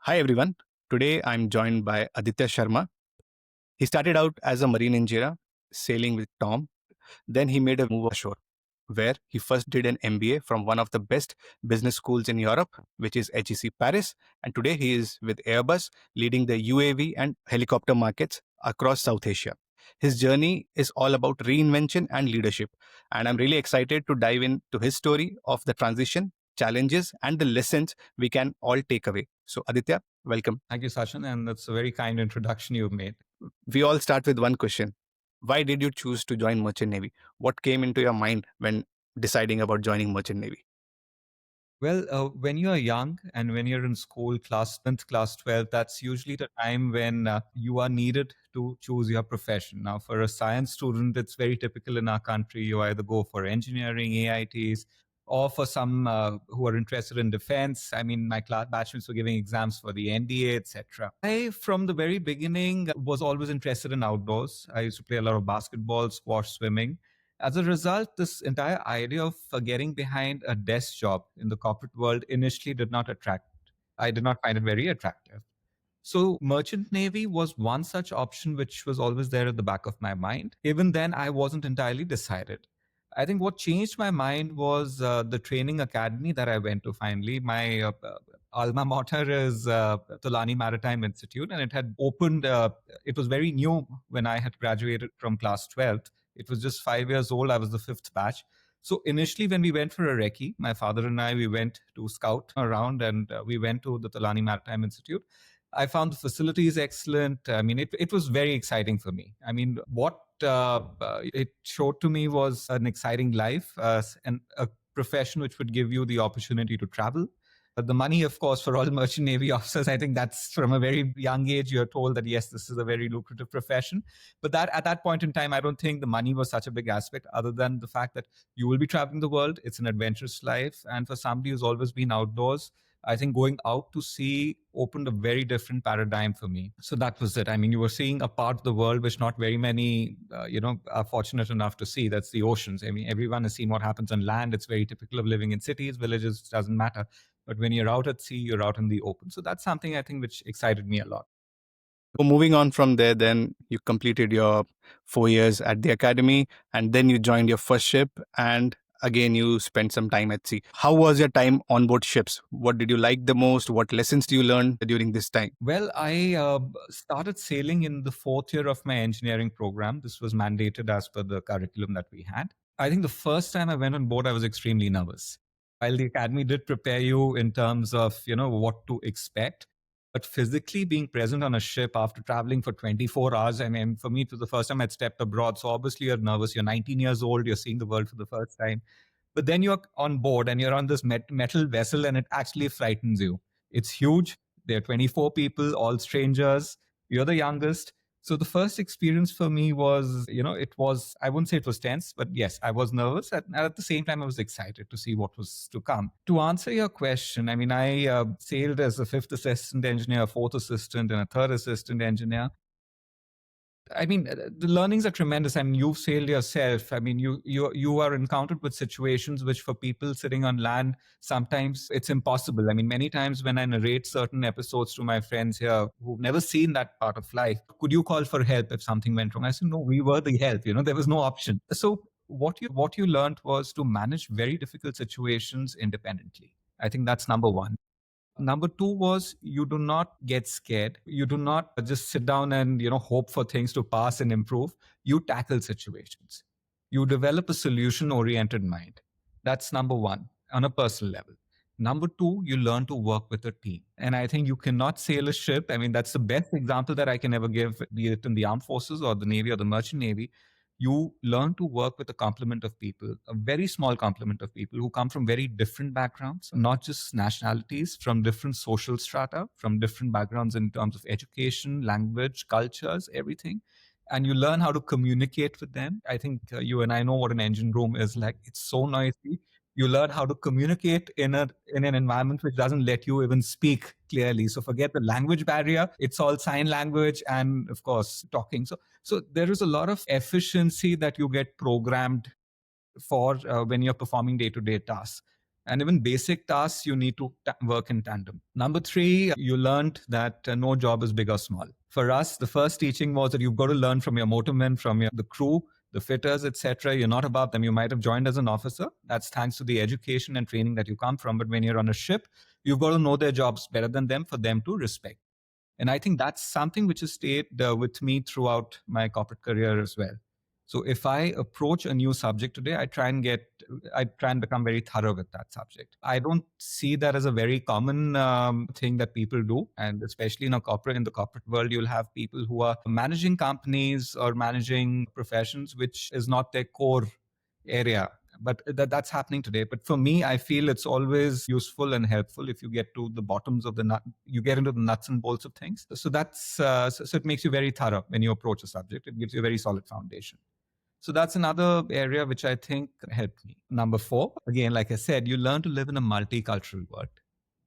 Hi everyone. Today I'm joined by Aditya Sharma. He started out as a marine engineer, sailing with Tom. Then he made a move ashore, where he first did an MBA from one of the best business schools in Europe, which is HEC Paris. And today he is with Airbus, leading the UAV and helicopter markets across South Asia. His journey is all about reinvention and leadership. And I'm really excited to dive into his story of the transition, challenges, and the lessons we can all take away. So, Aditya, welcome. Thank you, Sachin, and that's a very kind introduction you've made. We all start with one question. Why did you choose to join Merchant Navy? What came into your mind when deciding about joining Merchant Navy? Well, when you're young and when you're in school, class 10th, class 12th, that's usually the time when you are needed to choose your profession. Now, for a science student, it's very typical in our country. You either go for engineering, AITs, or for some who are interested in defense. I mean, my class batchmates were giving exams for the NDA, etc. I, from the very beginning, was always interested in outdoors. I used to play a lot of basketball, squash, swimming. As a result, this entire idea of getting behind a desk job in the corporate world initially did not attract. I did not find it very attractive. So, merchant navy was one such option which was always there at the back of my mind. Even then, I wasn't entirely decided. I think what changed my mind was the training academy that I went to finally. My alma mater is Tulani Maritime Institute, and it had opened, it was very new when I had graduated from class 12th. It was just 5 years old. I was the fifth batch. So initially, when we went for a recce, my father and I, we went to scout around and we went to the Tulani Maritime Institute. I found the facilities excellent. I mean, it was very exciting for me. I mean, what it showed to me was an exciting life and a profession which would give you the opportunity to travel. The money, of course, for all merchant navy officers, I think that's from a very young age. You're told that yes, this is a very lucrative profession. But that at that point in time, I don't think the money was such a big aspect, other than the fact that you will be traveling the world. It's an adventurous life, and for somebody who's always been outdoors, I think going out to sea opened a very different paradigm for me. So that was it. I mean, you were seeing a part of the world which not very many, are fortunate enough to see. That's the oceans. I mean, everyone has seen what happens on land. It's very typical of living in cities, villages, doesn't matter. But when you're out at sea, you're out in the open. So that's something I think which excited me a lot. So moving on from there, then you completed your 4 years at the academy, and then you joined your first ship, and again you spent some time at sea. How was your time on board ships? What did you like the most? What lessons do you learn during this time? Well, I started sailing in the fourth year of my engineering program. This was mandated as per the curriculum that we had. I think the first time I went on board, I was extremely nervous. While the academy did prepare you in terms of, what to expect, but physically being present on a ship after traveling for 24 hours, I mean, for me, it was the first time I'd stepped abroad. So obviously you're nervous. You're 19 years old. You're seeing the world for the first time. But then you're on board and you're on this metal vessel and it actually frightens you. It's huge. There are 24 people, all strangers. You're the youngest. So the first experience for me was, I wouldn't say it was tense, but yes, I was nervous. And at the same time, I was excited to see what was to come. To answer your question, I mean, I sailed as a fifth assistant engineer, a fourth assistant, and a third assistant engineer. I mean, the learnings are tremendous. I mean, you've sailed yourself. I mean, you are encountered with situations which, for people sitting on land, sometimes it's impossible. I mean, many times when I narrate certain episodes to my friends here who've never seen that part of life, could you call for help if something went wrong? I said, no, we were the help. There was no option. So what you learned was to manage very difficult situations independently. I think that's number one. Number two was you do not get scared. You do not just sit down and hope for things to pass and improve. You tackle situations. You develop a solution oriented mind. That's number one on a personal level. Number two, you learn to work with a team. And I think you cannot sail a ship. I mean, that's the best example that I can ever give, be it in the armed forces or the Navy or the merchant Navy. You learn to work with a complement of people, a very small complement of people who come from very different backgrounds, not just nationalities, from different social strata, from different backgrounds in terms of education, language, cultures, everything. And you learn how to communicate with them. I think you and I know what an engine room is like. It's so noisy. You learn how to communicate in an environment which doesn't let you even speak clearly. So forget the language barrier. It's all sign language and, of course, talking. So there is a lot of efficiency that you get programmed for when you're performing day-to-day tasks. And even basic tasks, you need to work in tandem. Number three, you learned that no job is big or small. For us, the first teaching was that you've got to learn from your motormen, from the crew, the fitters, etc. You're not above them. You might have joined as an officer. That's thanks to the education and training that you come from. But when you're on a ship, you've got to know their jobs better than them for them to respect. And I think that's something which has stayed with me throughout my corporate career as well. So if I approach a new subject today, I try and become very thorough with that subject. I don't see that as a very common thing that people do. And especially in the corporate world, you'll have people who are managing companies or managing professions, which is not their core area. But that's happening today. But for me, I feel it's always useful and helpful if you get to the bottoms of the nut, you get into the nuts and bolts of things. So so it makes you very thorough when you approach a subject. It gives you a very solid foundation. So that's another area which I think helped me. Number four, again, like I said, you learn to live in a multicultural world.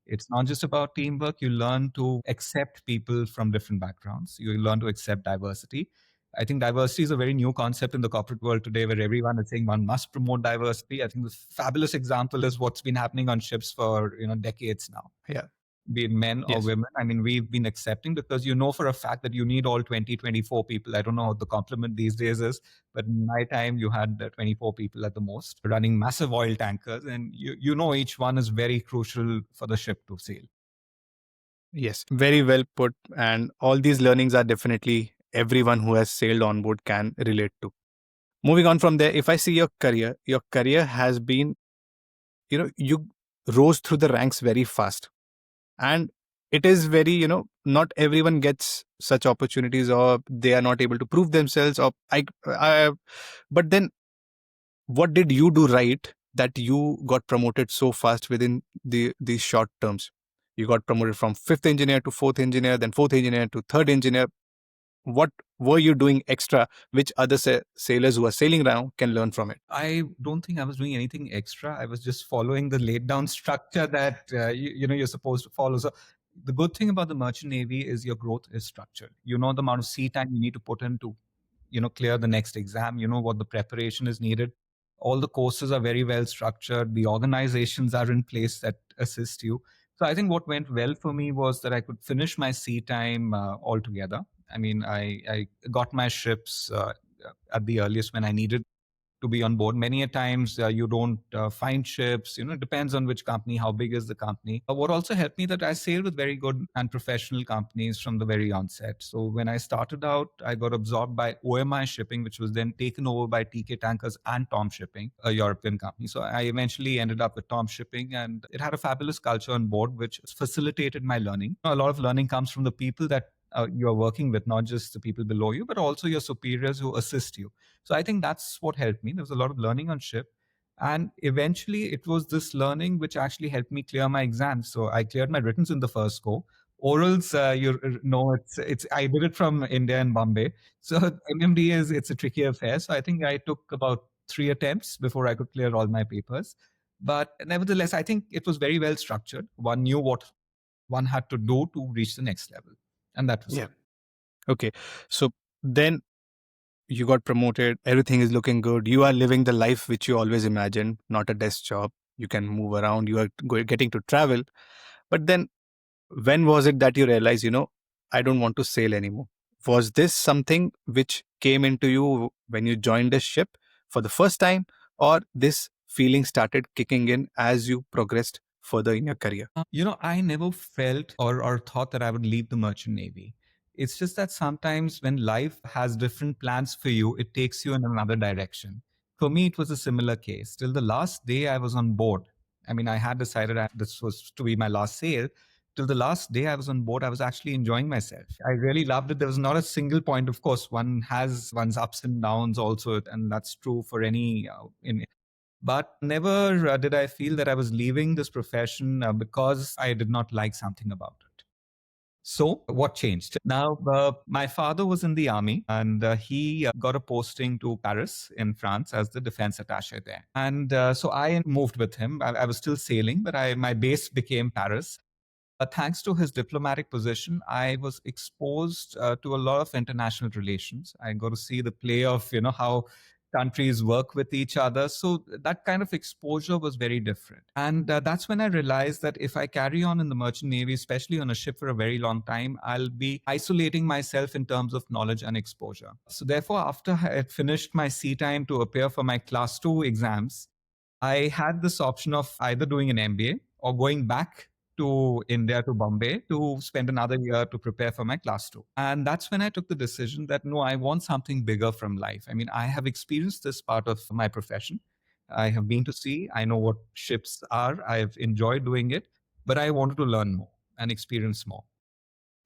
It's not just about teamwork. You learn to accept people from different backgrounds. You learn to accept diversity. I think diversity is a very new concept in the corporate world today where everyone is saying one must promote diversity. I think the fabulous example is what's been happening on ships for decades now. Yeah. Be it men or women. I mean, we've been accepting because you know for a fact that you need all 20, 24 people. I don't know what the complement these days is, but in my time, you had 24 people at the most running massive oil tankers. And you know each one is very crucial for the ship to sail. Yes, very well put. And all these learnings are definitely everyone who has sailed on board can relate to. Moving on from there, if I see your career has been, you rose through the ranks very fast. And it is very, not everyone gets such opportunities, or they are not able to prove themselves. But then what did you do right that you got promoted so fast within these short terms? You got promoted from fifth engineer to fourth engineer, then fourth engineer to third engineer. What were you doing extra, which other sailors who are sailing around can learn from it? I don't think I was doing anything extra. I was just following the laid down structure that you're supposed to follow. So the good thing about the merchant navy is your growth is structured. You know the amount of sea time you need to put in to clear the next exam. You know what the preparation is needed. All the courses are very well structured. The organizations are in place that assist you. So I think what went well for me was that I could finish my sea time altogether. I mean, I got my ships at the earliest when I needed to be on board. Many a times you don't find ships. It depends on which company, how big is the company. What also helped me that I sailed with very good and professional companies from the very onset. So when I started out, I got absorbed by OMI Shipping, which was then taken over by TK Tankers and Tom Shipping, a European company. So I eventually ended up with Tom Shipping, and it had a fabulous culture on board, which facilitated my learning. A lot of learning comes from the people that you're working with, not just the people below you, but also your superiors who assist you. So I think that's what helped me. There was a lot of learning on ship. And eventually it was this learning which actually helped me clear my exams. So I cleared my writtens in the first go. Orals, you know, it's I did it from India and Bombay. So MMD it's a tricky affair. So I think I took about 3 attempts before I could clear all my papers. But nevertheless, I think it was very well structured. One knew what one had to do to reach the next level. And that was it. Okay. So then you got promoted, everything is looking good. You are living the life which you always imagined, not a desk job. You can move around, you are getting to travel. But then when was it that you realized, I don't want to sail anymore? Was this something which came into you when you joined the ship for the first time, or this feeling started kicking in as you progressed further in your career? I never felt or thought that I would leave the merchant navy. It's just that sometimes when life has different plans for you, it takes you in another direction. For me, it was a similar case. Till the last day I was on board, I mean, I had decided this was to be my last sail. Till the last day I was on board, I was actually enjoying myself. I really loved it. There was not a single point. Of course, one has one's ups and downs also, and that's true for any in but never did I feel that I was leaving this profession because I did not like something about it. So, what changed? Now, my father was in the army, and he got a posting to Paris in France as the defense attaché there. And so I moved with him. I was still sailing, but my base became Paris. Thanks to his diplomatic position, I was exposed to a lot of international relations. I got to see the play of, how countries work with each other. So that kind of exposure was very different. And that's when I realized that if I carry on in the merchant navy, especially on a ship for a very long time, I'll be isolating myself in terms of knowledge and exposure. So therefore, after I had finished my sea time to appear for my class 2 exams, I had this option of either doing an MBA or going back to India, to Bombay, to spend another year to prepare for my class 2. And that's when I took the decision that no, I want something bigger from life. I mean, I have experienced this part of my profession. I have been to sea. I know what ships are. I've enjoyed doing it, but I wanted to learn more and experience more.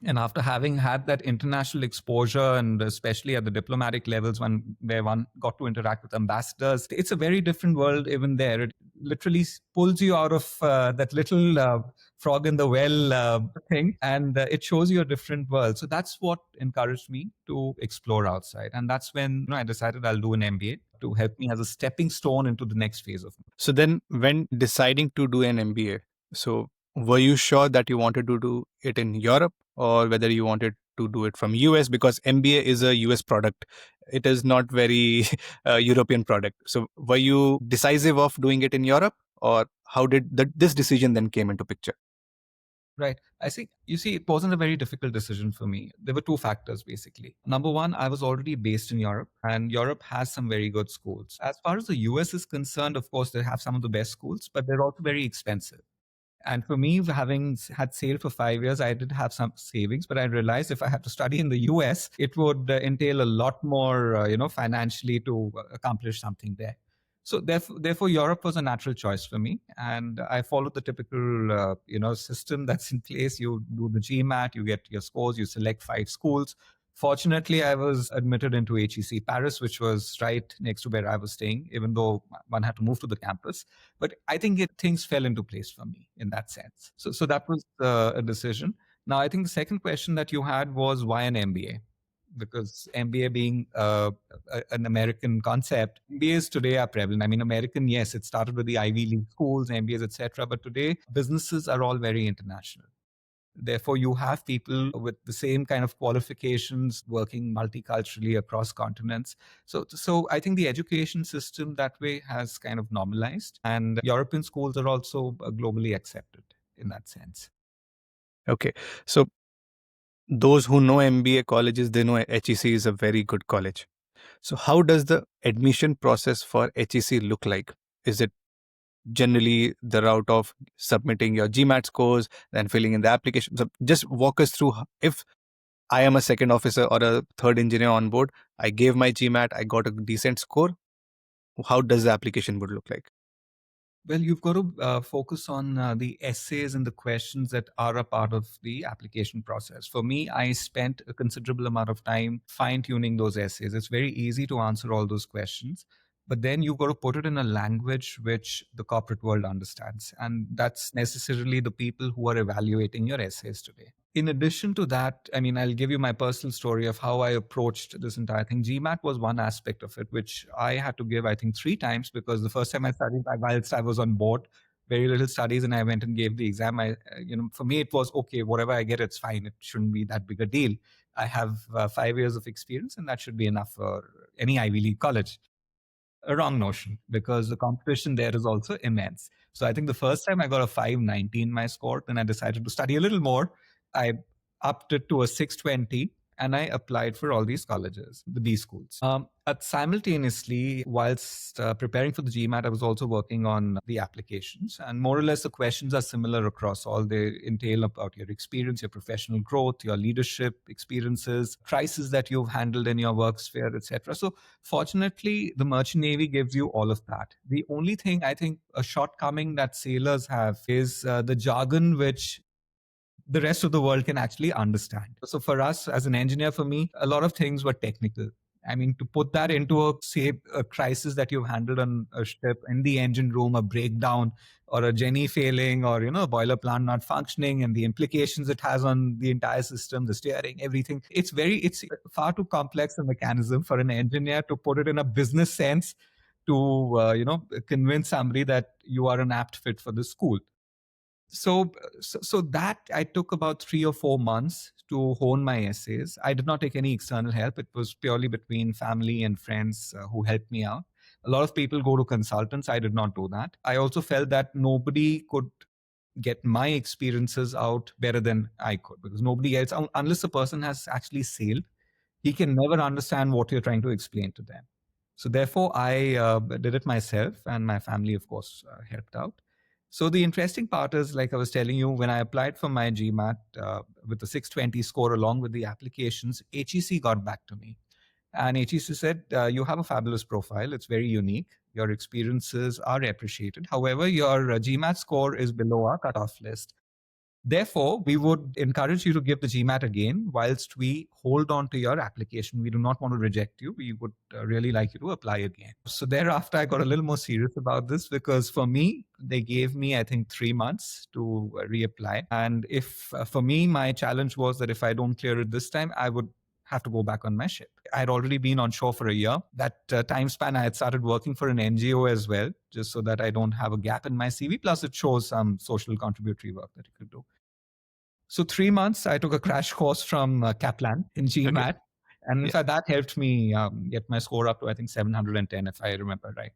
And after having had that international exposure, and especially at the diplomatic levels, where one got to interact with ambassadors, it's a very different world even there. It literally pulls you out of that little frog in the well thing, and it shows you a different world. So that's what encouraged me to explore outside. And that's when I decided I'll do an MBA to help me as a stepping stone into the next phase of. So then, when deciding to do an MBA, so were you sure that you wanted to do it in Europe, or whether you wanted to do it from US? Because MBA is a US product. It is not very European product. So were you decisive of doing it in Europe, or how did this decision then came into picture? Right. I see. You see, it wasn't a very difficult decision for me. There were two factors, basically. Number one, I was already based in Europe, and Europe has some very good schools. As far as the US is concerned, of course, they have some of the best schools, but they're also very expensive. And for me, having had sailed for 5 years, I did have some savings, but I realized if I had to study in the US, it would entail a lot more, financially to accomplish something there. So therefore, Europe was a natural choice for me, and I followed the typical, system that's in place. You do the GMAT, you get your scores, you select 5 schools. Fortunately, I was admitted into HEC Paris, which was right next to where I was staying, even though one had to move to the campus. But I think things fell into place for me in that sense. So that was a decision. Now, I think the second question that you had was why an MBA? Because MBA being an American concept, MBAs today are prevalent. I mean, American, yes, it started with the Ivy League schools, MBAs, etc. But today, businesses are all very international. Therefore, you have people with the same kind of qualifications working multiculturally across continents. So I think the education system that way has kind of normalized, and European schools are also globally accepted in that sense. Okay. So those who know MBA colleges, they know HEC is a very good college. So how does the admission process for HEC look like? Is it generally the route of submitting your GMAT scores, then filling in the application? So just walk us through, if I am a second officer or a third engineer on board, I gave my GMAT, I got a decent score. How does the application would look like? Well, you've got to focus on the essays and the questions that are a part of the application process. For me, I spent a considerable amount of time fine tuning those essays. It's very easy to answer all those questions, but then you've got to put it in a language which the corporate world understands. And that's necessarily the people who are evaluating your essays today. In addition to that, I mean, I'll give you my personal story of how I approached this entire thing. GMAT was one aspect of it, which I had to give, I think, 3 times, because the first time I studied, whilst I was on board, very little studies, and I went and gave the exam. For me, it was okay, whatever I get, it's fine. It shouldn't be that big a deal. I have 5 years of experience, and that should be enough for any Ivy League college. A wrong notion, because the competition there is also immense. So I think the first time I got a 519 my score, then I decided to study a little more. I upped it to a 620, and I applied for all these colleges, the B schools. But simultaneously, whilst preparing for the GMAT, I was also working on the applications. And more or less, the questions are similar across all. They entail about your experience, your professional growth, your leadership experiences, crises that you've handled in your work sphere, etc. So fortunately, the Merchant Navy gives you all of that. The only thing, I think, a shortcoming that sailors have is the jargon which the rest of the world can actually understand. So for us, as an engineer, for me, a lot of things were technical. I mean, to put that into a crisis that you've handled on a ship, in the engine room, a breakdown or a Jenny failing, or, a boiler plant not functioning, and the implications it has on the entire system, the steering, everything. It's far too complex a mechanism for an engineer to put it in a business sense to, convince somebody that you are an apt fit for the school. So that I took about 3 or 4 months to hone my essays. I did not take any external help. It was purely between family and friends who helped me out. A lot of people go to consultants. I did not do that. I also felt that nobody could get my experiences out better than I could, because nobody else, unless a person has actually sailed, he can never understand what you're trying to explain to them. So therefore, I did it myself, and my family, of course, helped out. So the interesting part is, like I was telling you, when I applied for my GMAT with the 620 score along with the applications, HEC got back to me. And HEC said, you have a fabulous profile. It's very unique. Your experiences are appreciated. However, your GMAT score is below our cutoff list. Therefore, we would encourage you to give the GMAT again whilst we hold on to your application. We do not want to reject you. We would really like you to apply again. So thereafter, I got a little more serious about this, because for me, they gave me, I think, 3 months to reapply. And if for me, my challenge was that if I don't clear it this time, I would have to go back on my ship. I had already been on shore for a year. That time span, I had started working for an NGO as well, just so that I don't have a gap in my CV. Plus, it shows some social contributory work that you could do. So 3 months, I took a crash course from Kaplan in GMAT. Okay. And in Yeah. fact, that helped me get my score up to, I think, 710, if I remember right.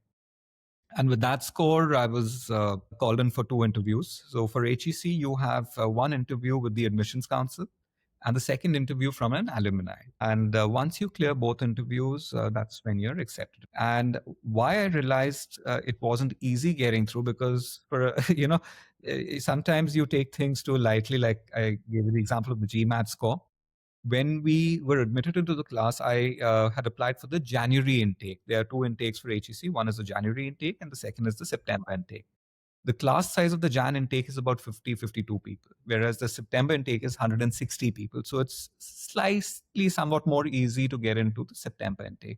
And with that score, I was called in for 2 interviews. So for HEC, you have one interview with the admissions council and the second interview from an alumni. And once you clear both interviews, that's when you're accepted. And why I realized it wasn't easy getting through, because for sometimes you take things too lightly. Like I gave you the example of the GMAT score. When we were admitted into the class, I had applied for the January intake. There are 2 intakes for HEC. One is the January intake, and the second is the September intake. The class size of the Jan intake is about 50, 52 people, whereas the September intake is 160 people. So it's slightly somewhat more easy to get into the September intake.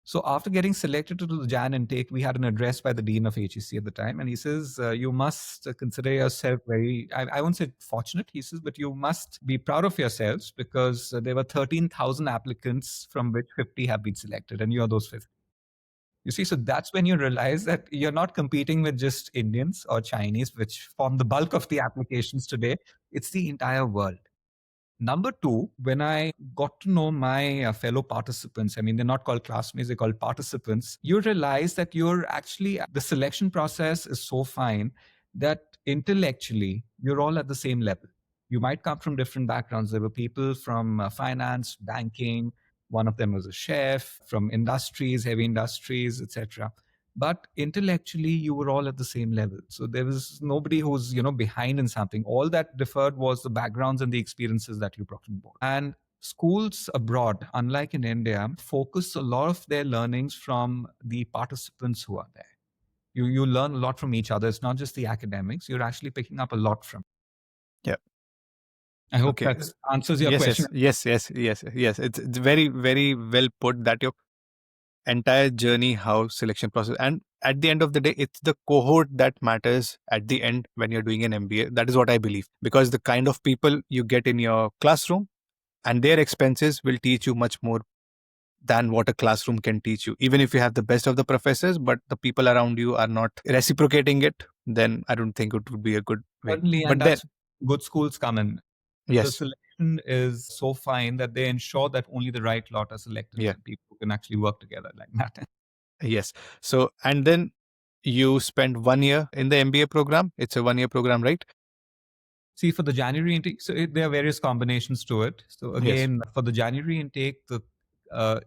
So after getting selected to do the Jan intake, we had an address by the Dean of HEC at the time. And he says, you must consider yourself very, I won't say fortunate, he says, but you must be proud of yourselves, because there were 13,000 applicants from which 50 have been selected, and you are those 50. You see, so that's when you realize that you're not competing with just Indians or Chinese, which form the bulk of the applications today. It's the entire world. Number two, when I got to know my fellow participants, I mean, they're not called classmates, they're called participants, you realize that you're actually, the selection process is so fine that intellectually, you're all at the same level. You might come from different backgrounds. There were people from finance, banking, one of them was a chef, from industries, heavy industries, etc. But intellectually, you were all at the same level. So there was nobody who's behind in something. All that differed was the backgrounds and the experiences that you brought on board. And schools abroad, unlike in India, focus a lot of their learnings from the participants who are there. You learn a lot from each other. It's not just the academics. You're actually picking up a lot from. Yeah. I hope Okay. that answers your Yes, question. yes. It's very, very well put that your entire journey, how selection process, and at the end of the day, it's the cohort that matters at the end when you're doing an MBA. That is what I believe, because the kind of people you get in your classroom and their expenses will teach you much more than what a classroom can teach you. Even if you have the best of the professors, but the people around you are not reciprocating it, then I don't think it would be a good way. Certainly, and But then, that's good schools come in. The yes, selection is so fine that they ensure that only the right lot are selected, yeah, and people who can actually work together like that. yes. So, and then you spend 1 year in the MBA program. It's a 1 year program, right? See, for the January intake, so there are various combinations to it. So Yes. again, for the January intake, the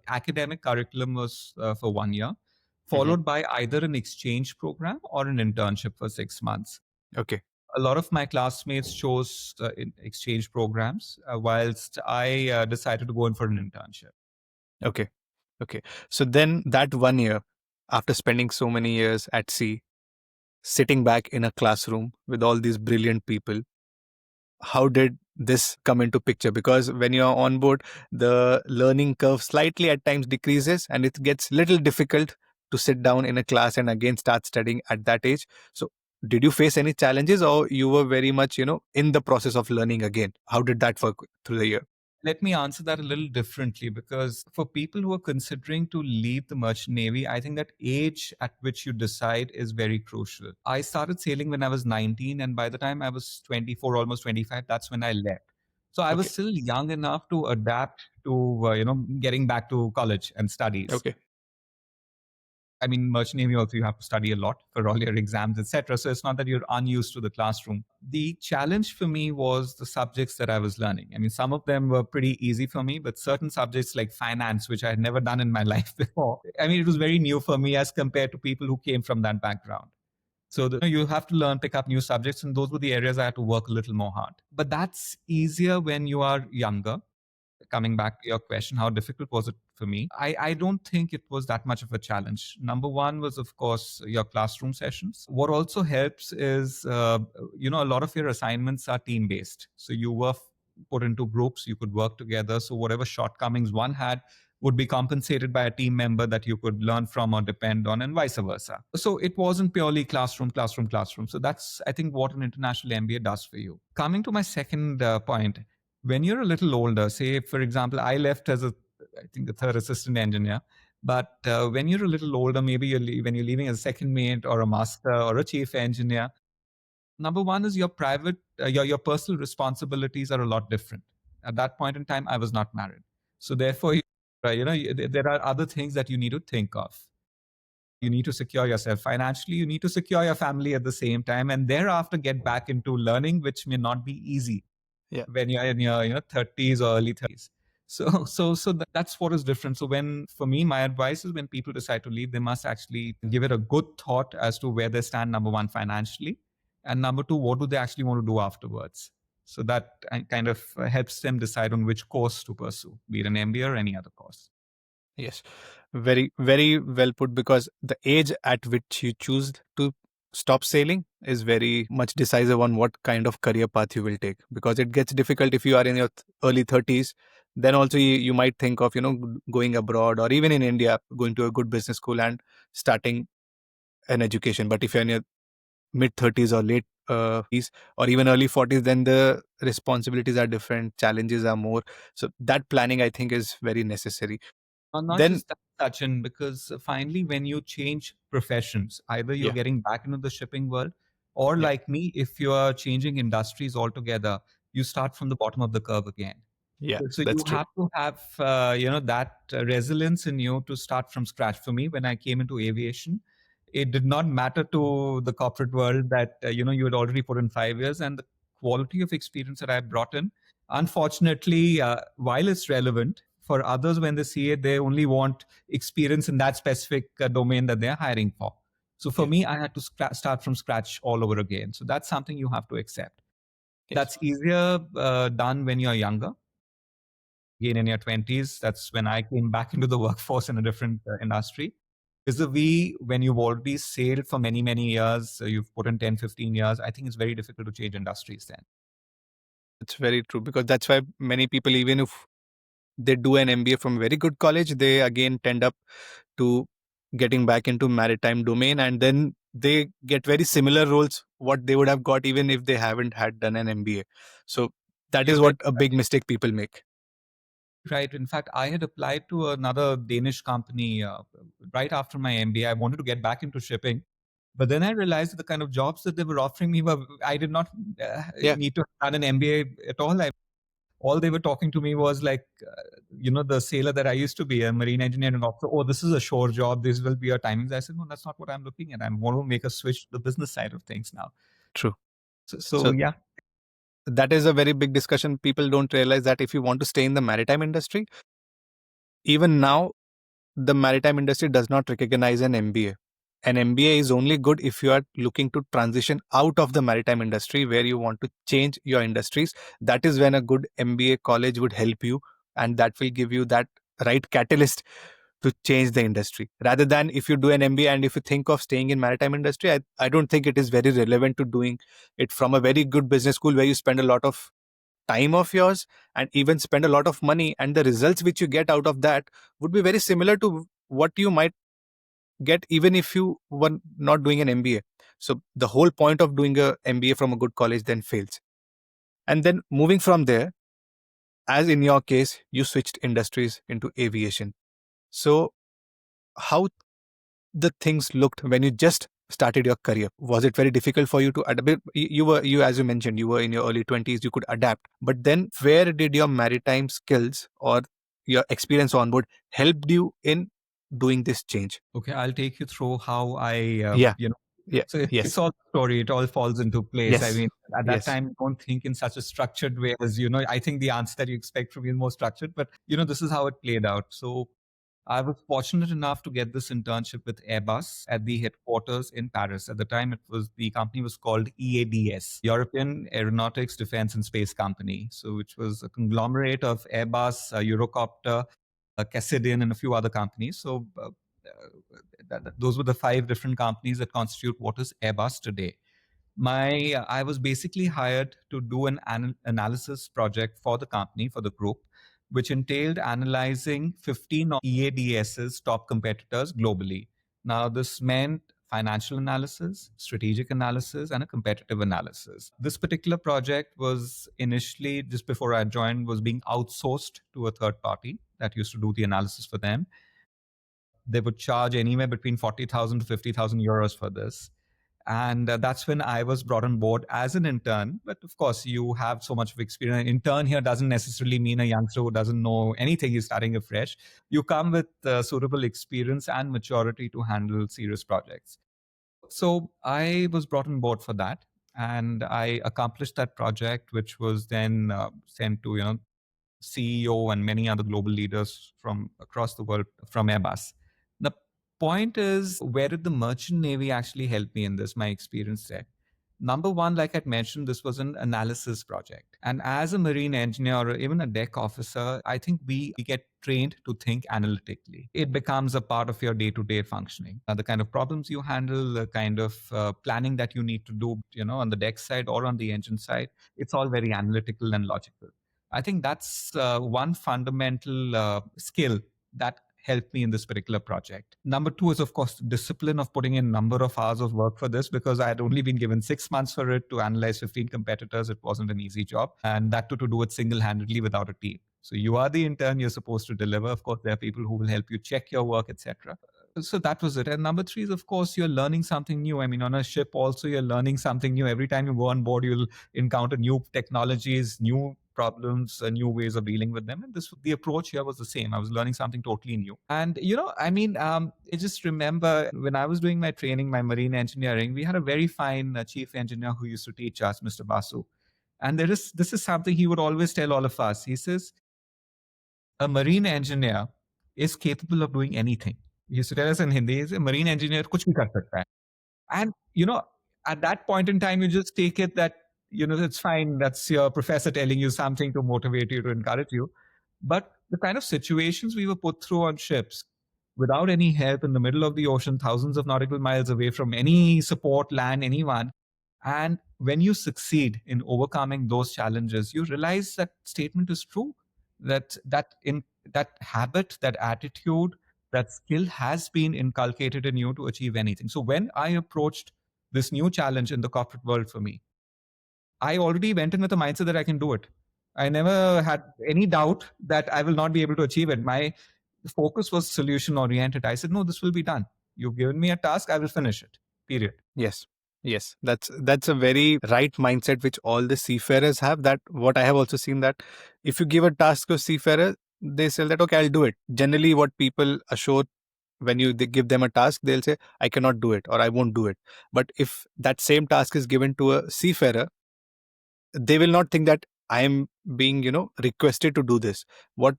academic curriculum was for 1 year, Hmm. followed by either an exchange program or an internship for 6 months. Okay. A lot of my classmates chose exchange programs, whilst I decided to go in for an internship. Okay. Okay. So then that 1 year, after spending so many years at sea, sitting back in a classroom with all these brilliant people, how did this come into picture? Because when you're on board, the learning curve slightly at times decreases and it gets little difficult to sit down in a class and again start studying at that age. So did you face any challenges, or you were very much, in the process of learning again? How did that work through the year? Let me answer that a little differently, because for people who are considering to leave the merchant navy, I think that age at which you decide is very crucial. I started sailing when I was 19, and by the time I was 24, almost 25, that's when I left. So I was Okay. still young enough to adapt to getting back to college and studies. Okay. I mean, merchant navy also you have to study a lot for all your exams, etc. So it's not that you're unused to the classroom. The challenge for me was the subjects that I was learning. I mean, some of them were pretty easy for me, but certain subjects like finance, which I had never done in my life before, I mean, it was very new for me as compared to people who came from that background. So you have to learn, pick up new subjects, and those were the areas I had to work a little more hard. But that's easier when you are younger. Coming back to your question, how difficult was it for me? I don't think it was that much of a challenge. Number one was, of course, your classroom sessions. What also helps is, a lot of your assignments are team based. So you were put into groups, you could work together. So whatever shortcomings one had would be compensated by a team member that you could learn from or depend on, and vice versa. So it wasn't purely classroom, classroom, classroom. So that's, I think, what an international MBA does for you. Coming to my second point, when you're a little older, say, for example, I left as I think, the third assistant engineer. But when you're a little older, maybe when you're leaving as a second mate or a master or a chief engineer, number one is your private, your personal responsibilities are a lot different. At that point in time, I was not married. So therefore, there are other things that you need to think of. You need to secure yourself financially. You need to secure your family at the same time, and thereafter get back into learning, which may not be easy Yeah. when you're in your 30s or early 30s. So that's what is different. So when, for me, my advice is, when people decide to leave, they must actually give it a good thought as to where they stand, number one, financially, and number two, what do they actually want to do afterwards. So that kind of helps them decide on which course to pursue, be it an MBA or any other course. Yes, very, very well put, because the age at which you choose to stop sailing is very much decisive on what kind of career path you will take, because it gets difficult if you are in your early 30s. Then also you might think of, going abroad, or even in India, going to a good business school and starting an education. But if you're in your mid 30s or late or even early 40s, then the responsibilities are different, challenges are more. So that planning, I think, is very necessary. Not Then, just that, Sachin, because finally, when you change professions, either you're yeah, getting back into the shipping world, or yeah, like me, if you are changing industries altogether, you start from the bottom of the curve again. yeah, So that's you true. have to have, that resilience in you to start from scratch. For me, when I came into aviation, it did not matter to the corporate world that, you had already put in 5 years, and the quality of experience that I brought in. Unfortunately, while it's relevant for others, when they see it, they only want experience in that specific domain that they're hiring for. So for Yeah, me, I had to start from scratch all over again. So that's something you have to accept. yes, That's easier done when you're younger. Again, in your 20s, that's when I came back into the workforce in a different industry. Vis-a-vis when you've already sailed for many, many years, you've put in 10, 15 years, I think it's very difficult to change industries then. it's very true, because that's why many people, even if they do an MBA from a very good college, they again tend up to getting back into maritime domain, and then they get very similar roles what they would have got even if they haven't had done an MBA. So that is You're very what a big mistake people make. right. In fact, I had applied to another Danish company right after my MBA. I wanted to get back into shipping. But then I realized that the kind of jobs that they were offering me were, I did not Yeah, need to have done an MBA at all. All they were talking to me was like, the sailor that I used to be, a marine engineering officer. Oh, this is a shore job. This will be your timings. I said, no, that's not what I'm looking at. I want to make a switch to the business side of things now. true. So So yeah, that is a very big discussion. People don't realize that if you want to stay in the maritime industry, even now, the maritime industry does not recognize an MBA. An MBA is only good if you are looking to transition out of the maritime industry where you want to change your industries. That is when a good MBA college would help you, and that will give you that right catalyst to change the industry. Rather than if you do an MBA and if you think of staying in maritime industry, I don't think it is very relevant to doing it from a very good business school where you spend a lot of time of yours and even spend a lot of money, and the results which you get out of that would be very similar to what you might get even if you were not doing an MBA. So the whole point of doing a MBA from a good college then fails. And then moving from there, as in your case, you switched industries into aviation. So, how the things looked when you just started your career? Was it very difficult for you to adapt? You as you mentioned, you were in your early 20s, you could adapt. But then where did your maritime skills or your experience on board helped you in doing this change? Okay, I'll take you through how I, Yeah. you know, Yeah. so it's Yes. all story. It all falls into place. I Yes. mean, at that Yes. time, don't think in such a structured way as, I think the answer that you expect from me is more structured, but, this is how it played out. So I was fortunate enough to get this internship with Airbus at the headquarters in Paris. At the time, the company was called EADS, European Aeronautics Defense and Space Company. So, which was a conglomerate of Airbus, Eurocopter, Cassidian, and a few other companies. So, those were the five different companies that constitute what is Airbus today. I was basically hired to do an analysis project for the company, for the group, which entailed analyzing 15 of EADS's top competitors globally. Now, this meant financial analysis, strategic analysis, and a competitive analysis. This particular project was initially, just before I joined, was being outsourced to a third party that used to do the analysis for them. They would charge anywhere between 40,000 to 50,000 euros for this. And that's when I was brought on board as an intern. But of course, you have so much of experience. An intern here doesn't necessarily mean a youngster who doesn't know anything. He's starting afresh. You come with suitable experience and maturity to handle serious projects. So I was brought on board for that. And I accomplished that project, which was then sent to, CEO and many other global leaders from across the world from Airbus. The point is, where did the merchant navy actually help me in this? My experience there. Number one, like I mentioned, this was an analysis project. And as a marine engineer or even a deck officer, I think we get trained to think analytically. It becomes a part of your day to day functioning. The kind of problems you handle, the kind of planning that you need to do, on the deck side or on the engine side, it's all very analytical and logical. I think that's one fundamental skill that helped me in this particular project. Number two is, of course, discipline of putting in number of hours of work for this, because I had only been given 6 months for it to analyze 15 competitors. It wasn't an easy job, and that to do it single-handedly without a team. So you are the intern, you're supposed to deliver. Of course, there are people who will help you check your work, etc. So that was it. And number three is, of course, you're learning something new. I mean, on a ship also, you're learning something new. Every time you go on board, you'll encounter new technologies, new problems, new ways of dealing with them. And the approach here was the same. I was learning something totally new. And, I just remember when I was doing my training, my marine engineering, we had a very fine chief engineer who used to teach us, Mr. Basu. And this is something he would always tell all of us. He says, a marine engineer is capable of doing anything. He used to tell us in Hindi, a marine engineer kuch bhi kar sakta hai. And, at that point in time, you just take it that, it's fine. That's your professor telling you something to motivate you, to encourage you. But the kind of situations we were put through on ships without any help in the middle of the ocean, thousands of nautical miles away from any support, land, anyone. And when you succeed in overcoming those challenges, you realize that statement is true. That habit, that attitude, that skill has been inculcated in you to achieve anything. So when I approached this new challenge in the corporate world for me, I already went in with a mindset that I can do it. I never had any doubt that I will not be able to achieve it. My focus was solution oriented. I said, no, this will be done. You've given me a task, I will finish it. Period. Yes. Yes, that's a very right mindset which all the seafarers have. That what I have also seen, that if you give a task to a seafarer, they say that okay, I'll do it. Generally, what people ashore, when they give them a task, they'll say I cannot do it or I won't do it. But if that same task is given to a seafarer, they will not think that I am being, requested to do this. What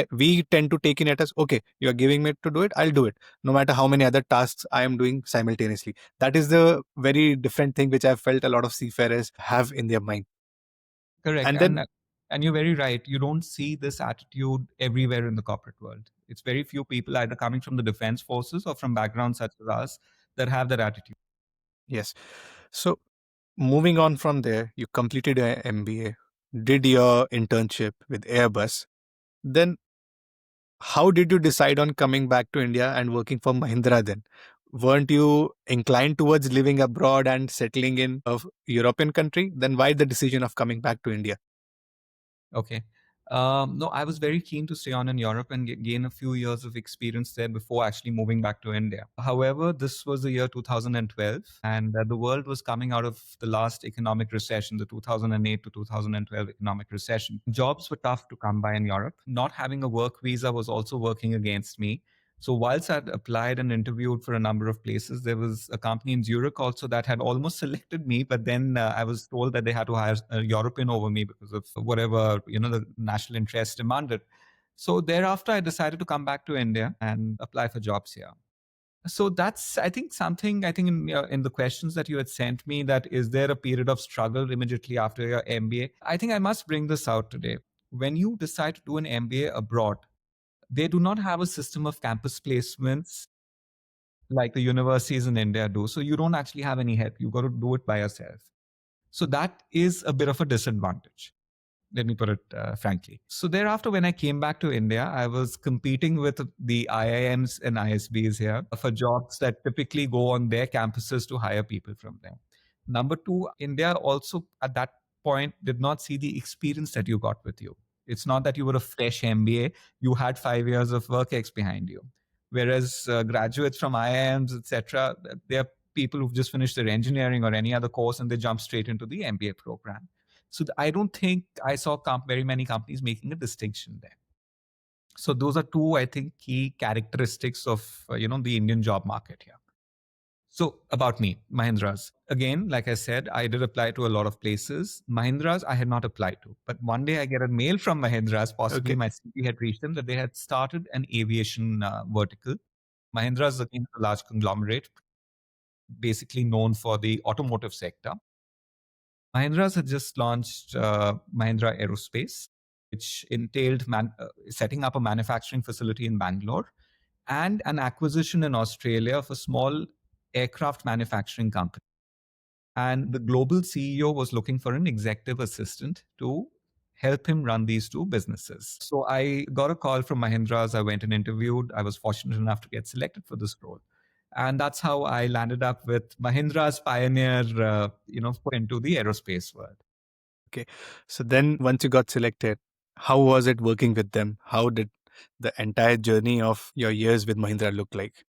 we tend to take in it as, okay, you are giving me to do it, I'll do it, no matter how many other tasks I am doing simultaneously. That is the very different thing which I've felt a lot of seafarers have in their mind. Correct. And then, And you're very right. You don't see this attitude everywhere in the corporate world. It's very few people either coming from the defense forces or from backgrounds such as us that have that attitude. yes. So moving on from there, you completed your MBA, did your internship with Airbus. Then how did you decide on coming back to India and working for Mahindra then? Weren't you inclined towards living abroad and settling in a European country? Then why the decision of coming back to India? Okay. No, I was very keen to stay on in Europe and gain a few years of experience there before actually moving back to India. However, this was the year 2012, and the world was coming out of the last economic recession, the 2008 to 2012 economic recession. Jobs were tough to come by in Europe. Not having a work visa was also working against me. So whilst I'd applied and interviewed for a number of places, there was a company in Zurich also that had almost selected me, but then I was told that they had to hire a European over me because of whatever the national interest demanded. So thereafter, I decided to come back to India and apply for jobs here. So that's, I think, something. I think in the questions that you had sent me, that is there a period of struggle immediately after your MBA? I think I must bring this out today. When you decide to do an MBA abroad, they do not have a system of campus placements like the universities in India do. So you don't actually have any help. You got to do it by yourself. So that is a bit of a disadvantage. Let me put it frankly. So thereafter, when I came back to India, I was competing with the IIMs and ISBs here for jobs that typically go on their campuses to hire people from there. Number two, India also at that point did not see the experience that you got with you. It's not that you were a fresh MBA, you had 5 years of work ex behind you. Whereas graduates from IIMs, etc., they're people who've just finished their engineering or any other course and they jump straight into the MBA program. So I don't think I saw very many companies making a distinction there. So those are two, I think, key characteristics of the Indian job market here. So about me, Mahindras. Again, like I said, I did apply to a lot of places. Mahindras, I had not applied to. But one day I get a mail from Mahindras, possibly my CV had reached them, that they had started an aviation vertical. Mahindras, again, a large conglomerate, basically known for the automotive sector. Mahindras had just launched Mahindra Aerospace, which entailed setting up a manufacturing facility in Bangalore and an acquisition in Australia of a small aircraft manufacturing company. And the global CEO was looking for an executive assistant to help him run these two businesses. So I got a call from Mahindras. I went and interviewed. I was fortunate enough to get selected for this role. And that's how I landed up with Mahindra's pioneer, into the aerospace world. Okay. So then once you got selected, how was it working with them? How did the entire journey of your years with Mahindra look like?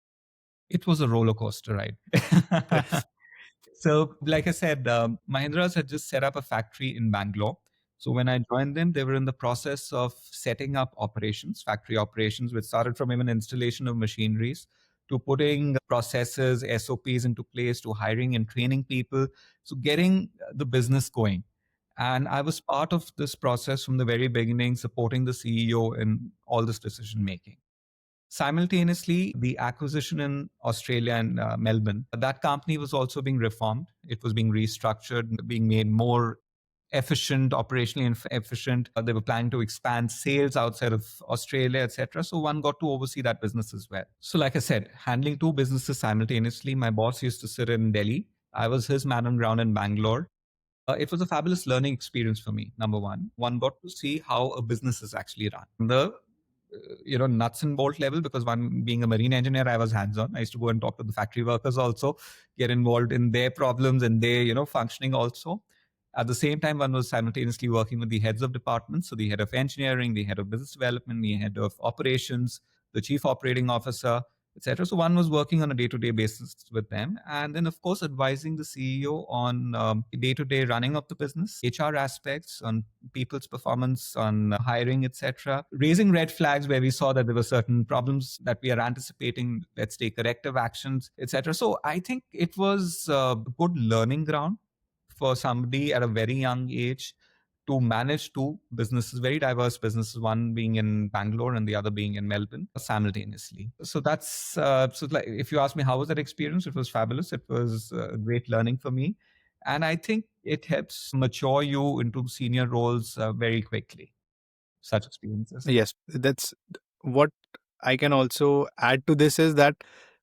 It was a roller coaster ride. So, like I said, Mahindra's had just set up a factory in Bangalore. So when I joined them, they were in the process of setting up operations, factory operations, which started from even installation of machineries to putting processes, SOPs into place, to hiring and training people. So getting the business going. And I was part of this process from the very beginning, supporting the CEO in all this decision making. Simultaneously, the acquisition in Australia and Melbourne, that company was also being reformed. It was being restructured, being made more efficient, operationally efficient. They were planning to expand sales outside of Australia, etc. So one got to oversee that business as well. So like I said, handling two businesses simultaneously. My boss used to sit in Delhi. I was his man on ground in Bangalore. It was a fabulous learning experience for me. Number one got to see how a business is actually run. The nuts and bolt level, because one being a marine engineer, I was hands on. I used to go and talk to the factory workers also, get involved in their problems and their functioning also. At the same time, one was simultaneously working with the heads of departments, so the head of engineering, the head of business development, the head of operations, the chief operating officer, etc. So one was working on a day-to-day basis with them, and then of course advising the CEO on day-to-day running of the business, HR aspects, on people's performance, on hiring, etc. Raising red flags where we saw that there were certain problems that we are anticipating. Let's take corrective actions, etc. So I think it was a good learning ground for somebody at a very young age to manage two businesses, very diverse businesses, one being in Bangalore and the other being in Melbourne simultaneously. So that's so like, if you ask me how was that experience, it was fabulous. It was a great learning for me. And I think it helps mature you into senior roles very quickly, such experiences. Yes, that's what I can also add to this is that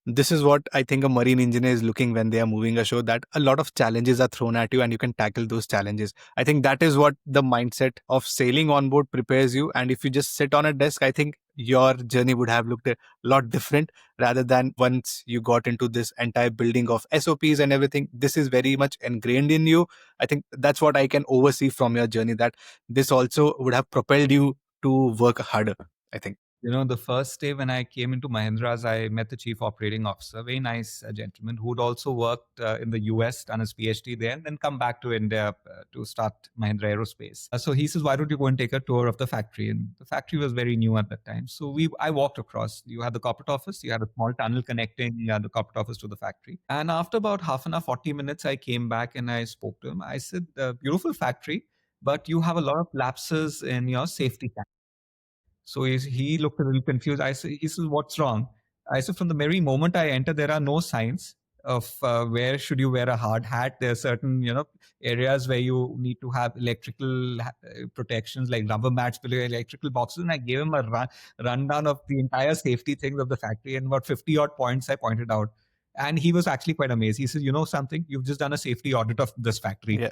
this is what I think a marine engineer is looking when they are moving ashore, that a lot of challenges are thrown at you and you can tackle those challenges. I think that is what the mindset of sailing on board prepares you. And if you just sit on a desk, I think your journey would have looked a lot different rather than once you got into this entire building of SOPs and everything. This is very much ingrained in you. I think that's what I can oversee from your journey, that this also would have propelled you to work harder, I think. The first day when I came into Mahindra's, I met the chief operating officer, very nice gentleman who'd also worked in the US, done his PhD there, and then come back to India to start Mahindra Aerospace. So he says, "Why don't you go and take a tour of the factory?" And the factory was very new at that time. So I walked across. You had the corporate office, you had a small tunnel connecting the corporate office to the factory. And after about half an hour, 40 minutes, I came back and I spoke to him. I said, "Beautiful factory, but you have a lot of lapses in your safety." So he looked a little confused. He said, "What's wrong?" I said, "From the very moment I enter, there are no signs of where should you wear a hard hat. There are certain, areas where you need to have electrical protections like rubber mats below your electrical boxes." And I gave him a rundown of the entire safety things of the factory and about 50 odd points I pointed out. And he was actually quite amazed. He said, "You know something? You've just done a safety audit of this factory. Yeah.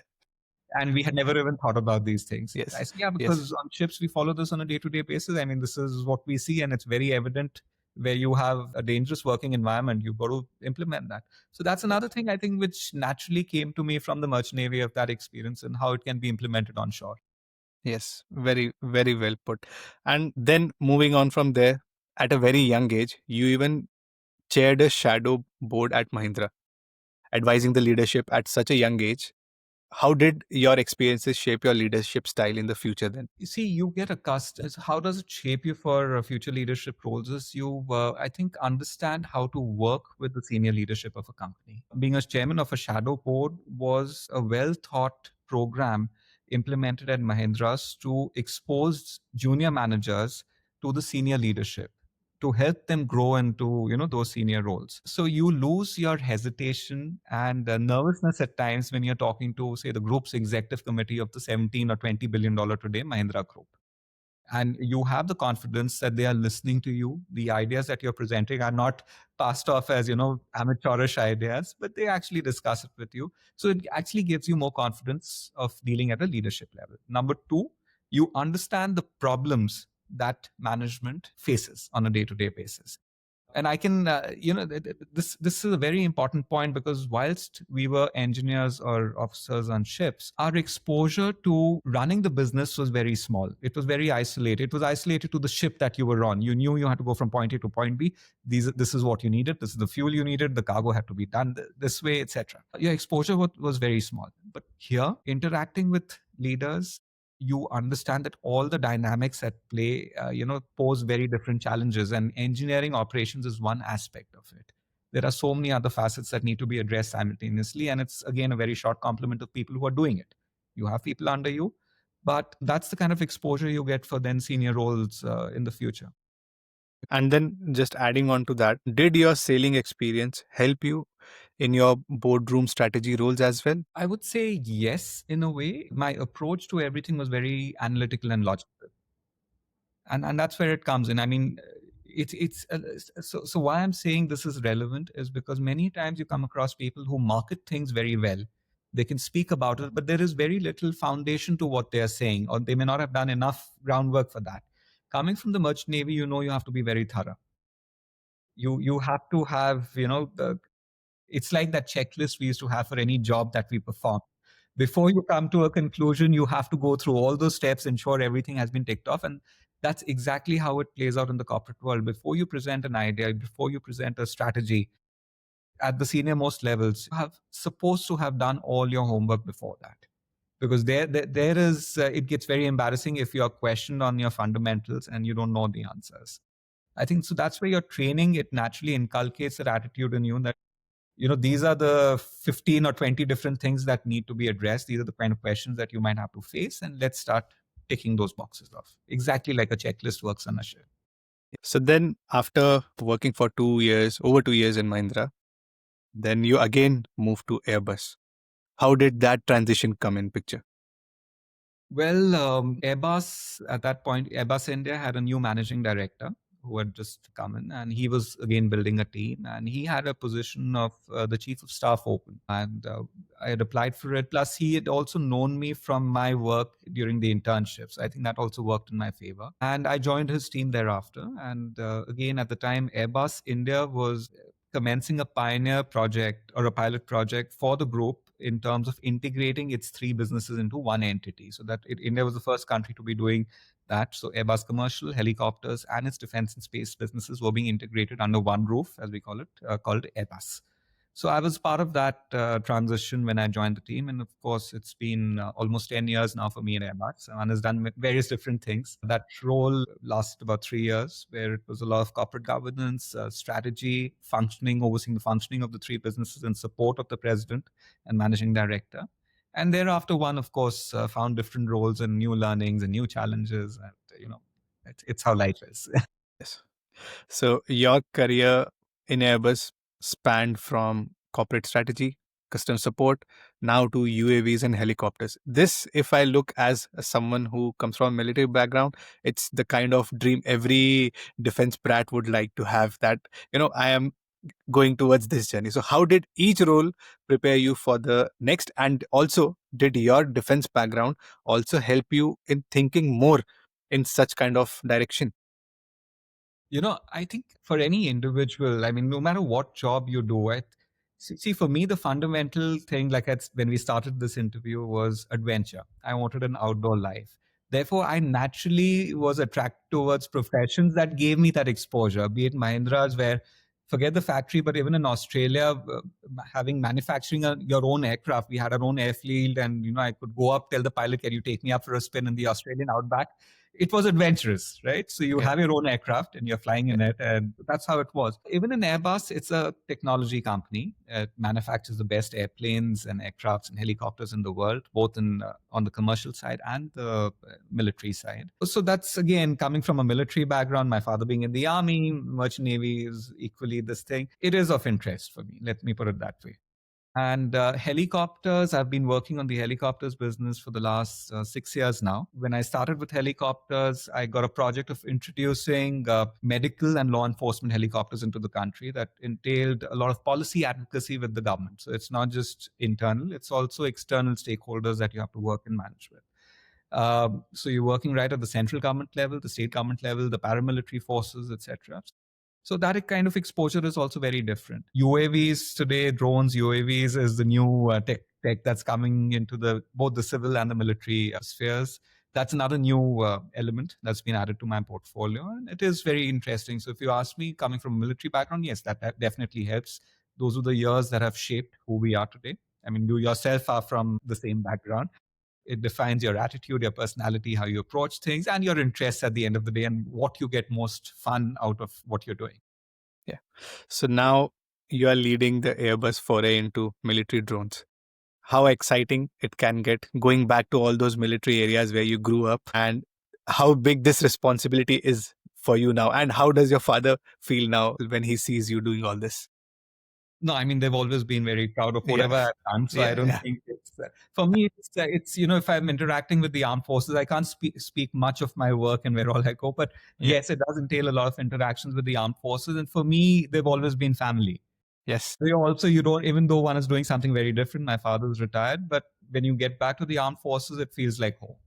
And we had never even thought about these things." I Yes. said, "Yeah, Yes. because on ships we follow this on a day-to-day basis. I mean, this is what we see, and it's very evident where you have a dangerous working environment. You've got to implement that." So that's another thing I think which naturally came to me from the merchant navy of that experience and how it can be implemented on shore. Yes. Very, very well put. And then moving on from there, at a very young age, you even chaired a shadow board at Mahindra, advising the leadership at such a young age. How did your experiences shape your leadership style in the future then? You see, you get accustomed. How does it shape you for future leadership roles? Is you, I think, understand how to work with the senior leadership of a company. Being a chairman of a shadow board was a well thought program implemented at Mahindra's to expose junior managers to the senior leadership to help them grow into those senior roles. So you lose your hesitation and nervousness at times when you're talking to, say, the group's executive committee of the 17 or $20 billion today Mahindra Group, and you have the confidence that they are listening to you. The ideas that you're presenting are not passed off as amateurish ideas, but they actually discuss it with you. So it actually gives you more confidence of dealing at a leadership level. Number two, you understand the problems that management faces on a day-to-day basis. And I can, this is a very important point, because whilst we were engineers or officers on ships, our exposure to running the business was very small. It was very isolated. It was isolated to the ship that you were on. You knew you had to go from point A to point B. This is what you needed. This is the fuel you needed. The cargo had to be done this way, etc. Your exposure was very small. But here, interacting with leaders, you understand that all the dynamics at play, pose very different challenges, and engineering operations is one aspect of it. There are so many other facets that need to be addressed simultaneously, and it's again a very short complement of people who are doing it. You have people under you, but that's the kind of exposure you get for then senior roles in the future. And then just adding on to that, did your sailing experience help you in your boardroom strategy roles as well? I would say yes, in a way. My approach to everything was very analytical and logical. And that's where it comes in. I mean, it's so why I'm saying this is relevant is because many times you come across people who market things very well. They can speak about it, but there is very little foundation to what they are saying, or they may not have done enough groundwork for that. Coming from the merchant navy, you have to be very thorough. You have to have it's like that checklist we used to have for any job that we perform. Before you come to a conclusion, you have to go through all those steps, ensure everything has been ticked off. And that's exactly how it plays out in the corporate world. Before you present an idea, before you present a strategy at the senior most levels, you have supposed to have done all your homework before that. Because there is, it gets very embarrassing if you are questioned on your fundamentals and you don't know the answers. I think so. That's where your training, it naturally inculcates that attitude in you that these are the 15 or 20 different things that need to be addressed. These are the kind of questions that you might have to face, and let's start ticking those boxes off, exactly like a checklist works on a ship. So then, after working for 2 years, over 2 years in Mahindra, then you again moved to Airbus. How did that transition come in picture? Well, Airbus, at that point, Airbus India had a new managing director who had just come in, and he was again building a team, and he had a position of the chief of staff open, and I had applied for it. Plus, he had also known me from my work during the internships. I think that also worked in my favor, and I joined his team thereafter. And again, at the time, Airbus India was commencing a pioneer project or a pilot project for the group in terms of integrating its three businesses into one entity. So that India was the first country to be doing that. So Airbus commercial, helicopters, and its defense and space businesses were being integrated under one roof, as we call it, called Airbus. So I was part of that transition when I joined the team. And of course, it's been almost 10 years now for me at Airbus. One has done various different things. That role lasted about 3 years, where it was a lot of corporate governance, strategy, functioning, overseeing the functioning of the three businesses in support of the president and managing director. And thereafter, one, of course, found different roles and new learnings and new challenges. And, it's how life is. Yes. So your career in Airbus spanned from corporate strategy, customer support, now to UAVs and helicopters. This, if I look as someone who comes from a military background, it's the kind of dream every defense brat would like to have, that, I am going towards this journey. So how did each role prepare you for the next? And also, did your defense background also help you in thinking more in such kind of direction? I think for any individual, I mean, no matter what job you do, see, for me, the fundamental thing, when we started this interview, was adventure. I wanted an outdoor life. Therefore, I naturally was attracted towards professions that gave me that exposure, be it Mahindras, where forget the factory, but even in Australia, having manufacturing your own aircraft, we had our own airfield, and I could go up, tell the pilot, "Can you take me up for a spin in the Australian outback?" It was adventurous, right? So you Yeah. have your own aircraft and you're flying in it, and that's how it was. Even in Airbus, it's a technology company. It manufactures the best airplanes and aircrafts and helicopters in the world, both on the commercial side and the military side. So that's, again, coming from a military background. My father being in the army, merchant navy is equally this thing. It is of interest for me. Let me put it that way. And helicopters, I've been working on the helicopters business for the last 6 years now. When I started with helicopters, I got a project of introducing medical and law enforcement helicopters into the country that entailed a lot of policy advocacy with the government. So it's not just internal, it's also external stakeholders that you have to work and manage with. So you're working right at the central government level, the state government level, the paramilitary forces, etc. So that kind of exposure is also very different. UAVs today, drones, UAVs is the new tech that's coming into both the civil and the military spheres. That's another new element that's been added to my portfolio, and it is very interesting. So if you ask me, coming from a military background, yes, that definitely helps. Those are the years that have shaped who we are today. I mean, you yourself are from the same background. It defines your attitude, your personality, how you approach things, and your interests at the end of the day, and what you get most fun out of what you're doing. Yeah. So now you are leading the Airbus foray into military drones. How exciting it can get, going back to all those military areas where you grew up, and how big this responsibility is for you now. And how does your father feel now when he sees you doing all this? No, I mean, they've always been very proud of Yeah. whatever I've done. So I Yeah. don't Yeah. think for me, if I'm interacting with the armed forces, I can't speak much of my work and where all I go. But Yeah. yes, it does entail a lot of interactions with the armed forces. And for me, they've always been family. Yes. You don't, even though one is doing something very different, my father's retired, but when you get back to the armed forces, it feels like home.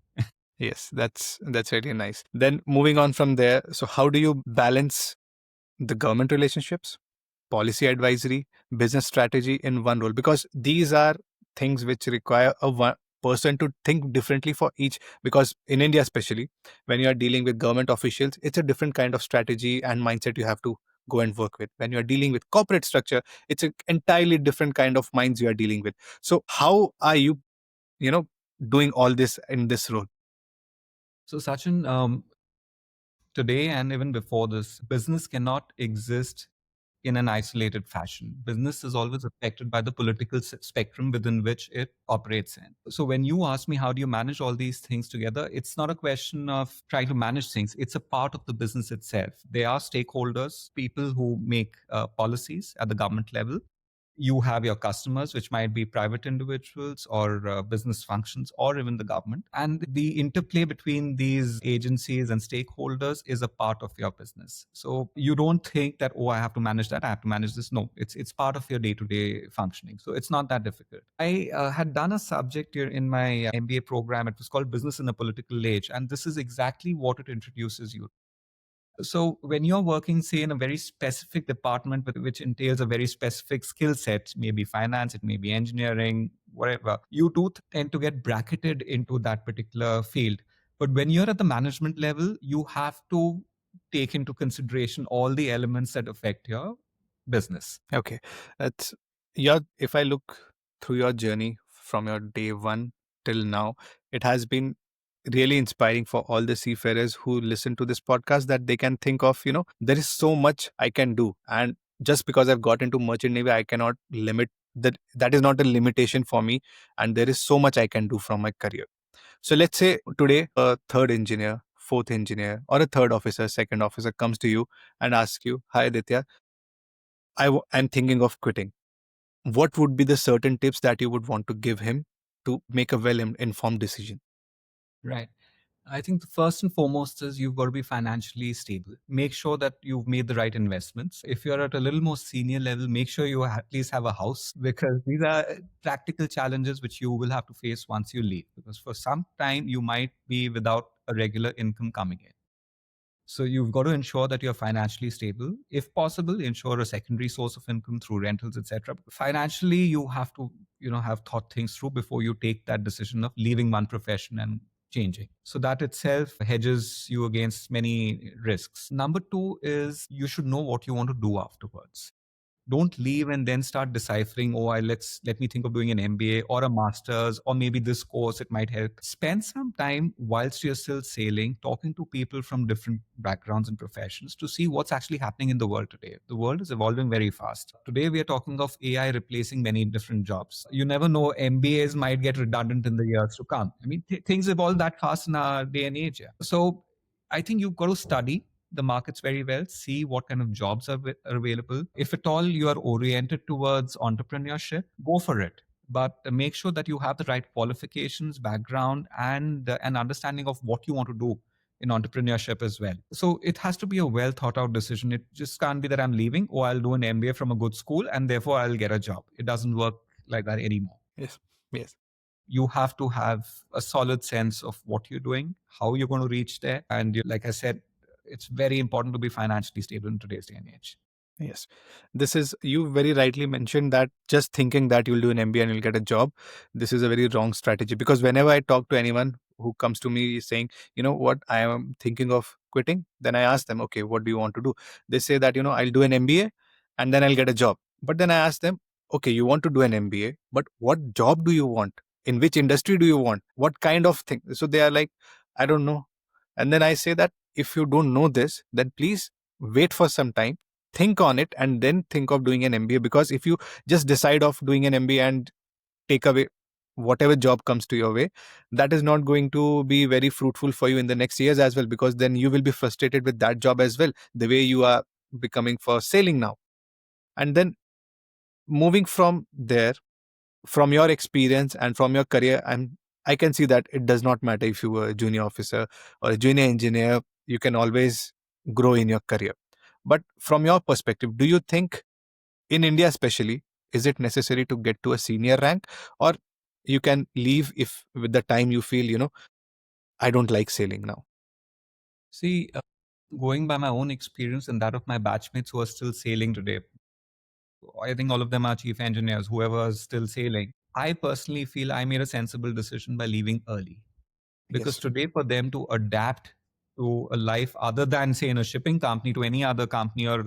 Yes. That's really nice. Then moving on from there. So how do you balance the government relationships, policy advisory, business strategy in one role? Because these are things which require a one person to think differently for each. Because in India, especially when you are dealing with government officials, it's a different kind of strategy and mindset you have to go and work with. When you are dealing with corporate structure, it's an entirely different kind of minds you are dealing with. So how are you, doing all this in this role? So, Sachin, today and even before this, business cannot exist in an isolated fashion. Business is always affected by the political spectrum within which it operates in. So when you ask me, how do you manage all these things together? It's not a question of trying to manage things. It's a part of the business itself. They are stakeholders, people who make policies at the government level. You have your customers, which might be private individuals or business functions or even the government. And the interplay between these agencies and stakeholders is a part of your business. So you don't think that, oh, I have to manage that, I have to manage this. No, it's part of your day-to-day functioning. So it's not that difficult. I had done a subject here in my MBA program. It was called Business in a Political Age. And this is exactly what it introduces you. So when you're working, say, in a very specific department which entails a very specific skill set, maybe finance, it may be engineering, whatever, you do tend to get bracketed into that particular field. But when you're at the management level, you have to take into consideration all the elements that affect your business. Okay. It's your if I look through your journey from your day one till now, it has been really inspiring for all the seafarers who listen to this podcast, that they can think of, there is so much I can do. And just because I've got into merchant navy, I cannot limit that is not a limitation for me. And there is so much I can do from my career. So let's say today a third engineer, fourth engineer, or a third officer, second officer comes to you and asks you, "Hi Aditya, I'm thinking of quitting." What would be the certain tips that you would want to give him to make a informed decision? Right. I think the first and foremost is you've got to be financially stable. Make sure that you've made the right investments. If you're at a little more senior level, make sure you at least have a house, because these are practical challenges which you will have to face once you leave. Because for some time, you might be without a regular income coming in. So you've got to ensure that you're financially stable. If possible, ensure a secondary source of income through rentals, etc. Financially, you have to, have thought things through before you take that decision of leaving one profession and changing. So that itself hedges you against many risks. Number two is you should know what you want to do afterwards. Don't leave and then start deciphering, oh, let me think of doing an MBA or a master's or maybe this course, it might help. Spend some time whilst you're still sailing, talking to people from different backgrounds and professions to see what's actually happening in the world today. The world is evolving very fast. Today, we are talking of AI replacing many different jobs. You never know, MBAs might get redundant in the years to come. I mean, things evolve that fast in our day and age. Yeah. So I think you've got to study the markets very well, see what kind of jobs are available. If at all you are oriented towards entrepreneurship, go for it. But make sure that you have the right qualifications, background, and an understanding of what you want to do in entrepreneurship as well. So it has to be a well thought out decision. It just can't be that I'm leaving, or I'll do an MBA from a good school and therefore I'll get a job. It doesn't work like that anymore. Yes. Yes. You have to have a solid sense of what you're doing, how you're going to reach there. And like I said, it's very important to be financially stable in today's day and age. Yes. This is, you very rightly mentioned that just thinking that you'll do an MBA and you'll get a job, this is a very wrong strategy. Because whenever I talk to anyone who comes to me saying, you know what, I am thinking of quitting, then I ask them, okay, what do you want to do? They say that, I'll do an MBA and then I'll get a job. But then I ask them, okay, you want to do an MBA, but what job do you want? In which industry do you want? What kind of thing? So they are like, I don't know. And then I say that if you don't know this, then please wait for some time, think on it, and then think of doing an MBA. Because if you just decide of doing an MBA and take away whatever job comes to your way, that is not going to be very fruitful for you in the next years as well, because then you will be frustrated with that job as well, the way you are becoming for sailing now. And then moving from there, from your experience and from your career, I can see that it does not matter if you were a junior officer or a junior engineer, you can always grow in your career. But from your perspective, do you think in India especially, is it necessary to get to a senior rank, or you can leave if with the time you feel, I don't like sailing now? See, going by my own experience and that of my batchmates who are still sailing today, I think all of them are chief engineers, whoever is still sailing. I personally feel I made a sensible decision by leaving early. Because Yes. today, for them to adapt to a life other than, say, in a shipping company, to any other company or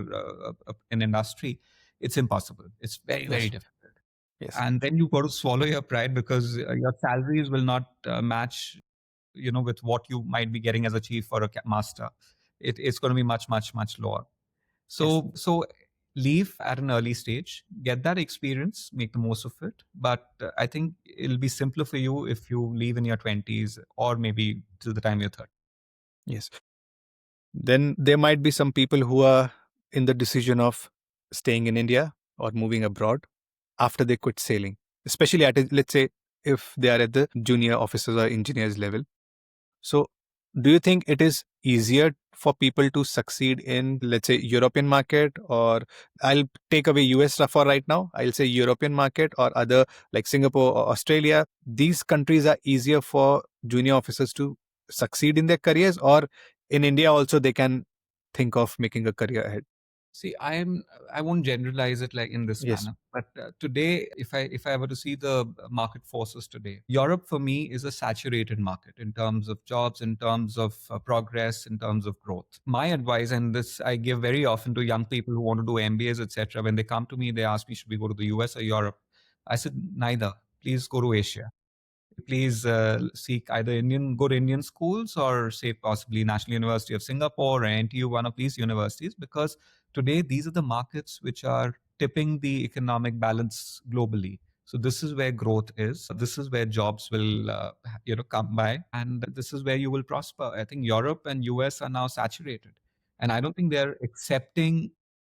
an industry, it's impossible. It's very, very Yes. difficult. Yes. And then you've got to swallow your pride, because your salaries will not match, with what you might be getting as a chief or a master. It's going to be much, much, much lower. Yes. So leave at an early stage, get that experience, make the most of it. But I think it'll be simpler for you if you leave in your 20s or maybe till the time you're 30. Yes. Then there might be some people who are in the decision of staying in India or moving abroad after they quit sailing, especially let's say, if they are at the junior officers or engineers level. So do you think it is easier for people to succeed in, let's say, European market, or I'll take away US for right now, I'll say European market or other like Singapore or Australia, these countries are easier for junior officers to succeed in their careers, or in India also they can think of making a career ahead? See, I won't generalize it like in this Yes. manner, but today, if I were to see the market forces today, Europe for me is a saturated market in terms of jobs, in terms of progress, in terms of growth. My advice, and this I give very often to young people who want to do MBAs, etc. When they come to me, they ask me, should we go to the US or Europe? I said neither. Please go to Asia. Please seek either good Indian schools, or say possibly National University of Singapore or NTU, one of these universities, because today these are the markets which are tipping the economic balance globally. So this is where growth is. This is where jobs will come by, and this is where you will prosper. I think Europe and US are now saturated, and I don't think they're accepting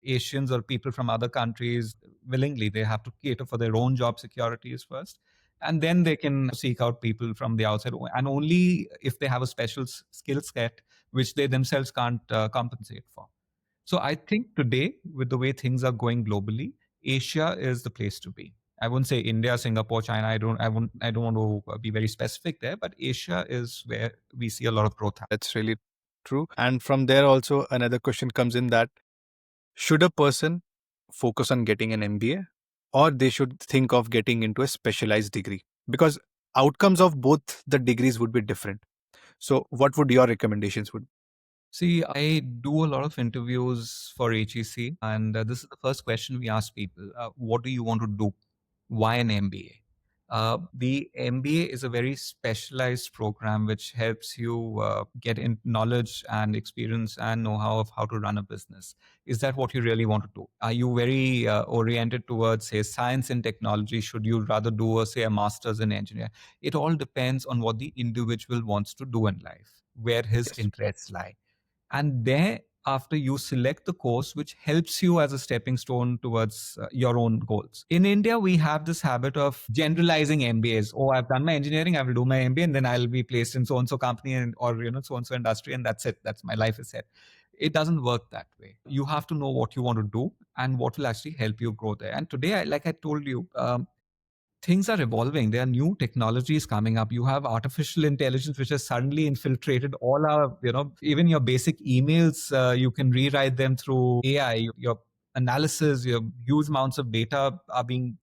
Asians or people from other countries willingly. They have to cater for their own job securities first, and then they can seek out people from the outside, and only if they have a special skill set which they themselves can't compensate for. So I think today, with the way things are going globally, Asia is the place to be. I wouldn't say India, Singapore, China. I don't want to be very specific there, but Asia is where we see a lot of growth happening. That's really true. And from there also another question comes in, that should a person focus on getting an MBA, or they should think of getting into a specialized degree? Because outcomes of both the degrees would be different. So what would your recommendations would? See, I do a lot of interviews for HEC, and this is the first question we ask people: what do you want to do? Why an MBA? The MBA is a very specialized program which helps you get in knowledge and experience and know-how of how to run a business. Is that what you really want to do? Are you very oriented towards, say, science and technology? Should you rather do, say, a master's in engineering? It all depends on what the individual wants to do in life, where his Yes. interests lie. And there, after you select the course which helps you as a stepping stone towards your own goals. In India, we have this habit of generalizing MBAs. Oh, I've done my engineering, I will do my MBA, and then I'll be placed in so and so company, and or so and so industry, and that's it. That's my life is set. It doesn't work that way. You have to know what you want to do and what will actually help you grow there. And today, like I told you, things are evolving. There are new technologies coming up. You have artificial intelligence, which has suddenly infiltrated all our, even your basic emails, you can rewrite them through AI. Your analysis, your huge amounts of data are being,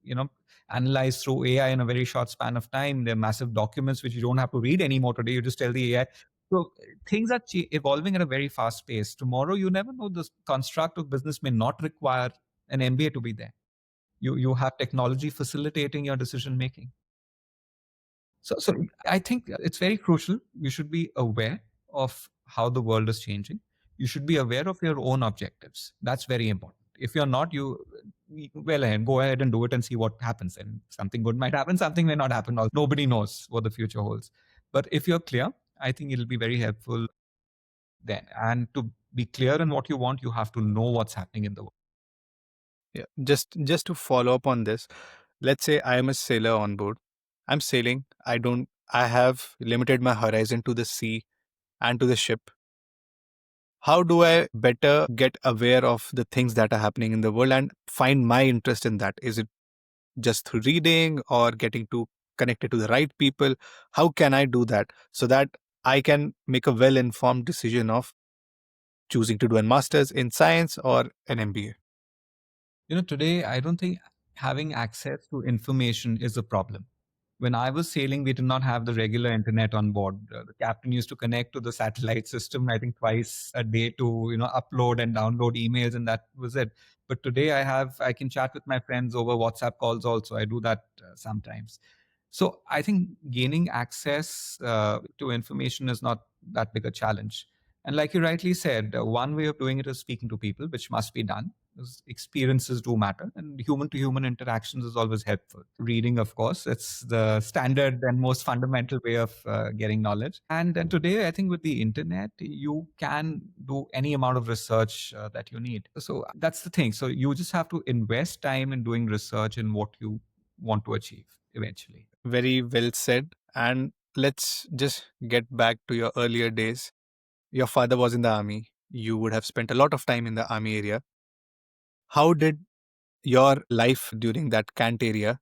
you know, analyzed through AI in a very short span of time. There are massive documents which you don't have to read anymore today. You just tell the AI. So things are evolving at a very fast pace. Tomorrow, you never know, the construct of business may not require an MBA to be there. You have technology facilitating your decision making. So I think it's very crucial. You should be aware of how the world is changing. You should be aware of your own objectives. That's very important. If you're not, go ahead and do it and see what happens. And something good might happen, something may not happen. Nobody knows what the future holds. But if you're clear, I think it'll be very helpful then. And to be clear in what you want, you have to know what's happening in the world. Yeah. Just to follow up on this, let's say I am a sailor on board. I'm sailing. I have limited my horizon to the sea and to the ship. How do I better get aware of the things that are happening in the world and find my interest in that? Is it just through reading or getting to connected to the right people? How can I do that so that I can make a well informed decision of choosing to do a master's in science or an MBA? Today, I don't think having access to information is a problem. When I was sailing, we did not have the regular internet on board. The captain used to connect to the satellite system, I think twice a day to, upload and download emails, and that was it. But today I can chat with my friends over WhatsApp calls also. I do that sometimes. So I think gaining access to information is not that big a challenge. And like you rightly said, one way of doing it is speaking to people, which must be done. Because experiences do matter, and human to human interactions is always helpful. Reading, of course, it's the standard and most fundamental way of getting knowledge. And then today, I think with the internet, you can do any amount of research that you need. So that's the thing. So you just have to invest time in doing research in what you want to achieve eventually. Very well said. And let's just get back to your earlier days. Your father was in the army. You would have spent a lot of time in the army area. How did your life during that Kant area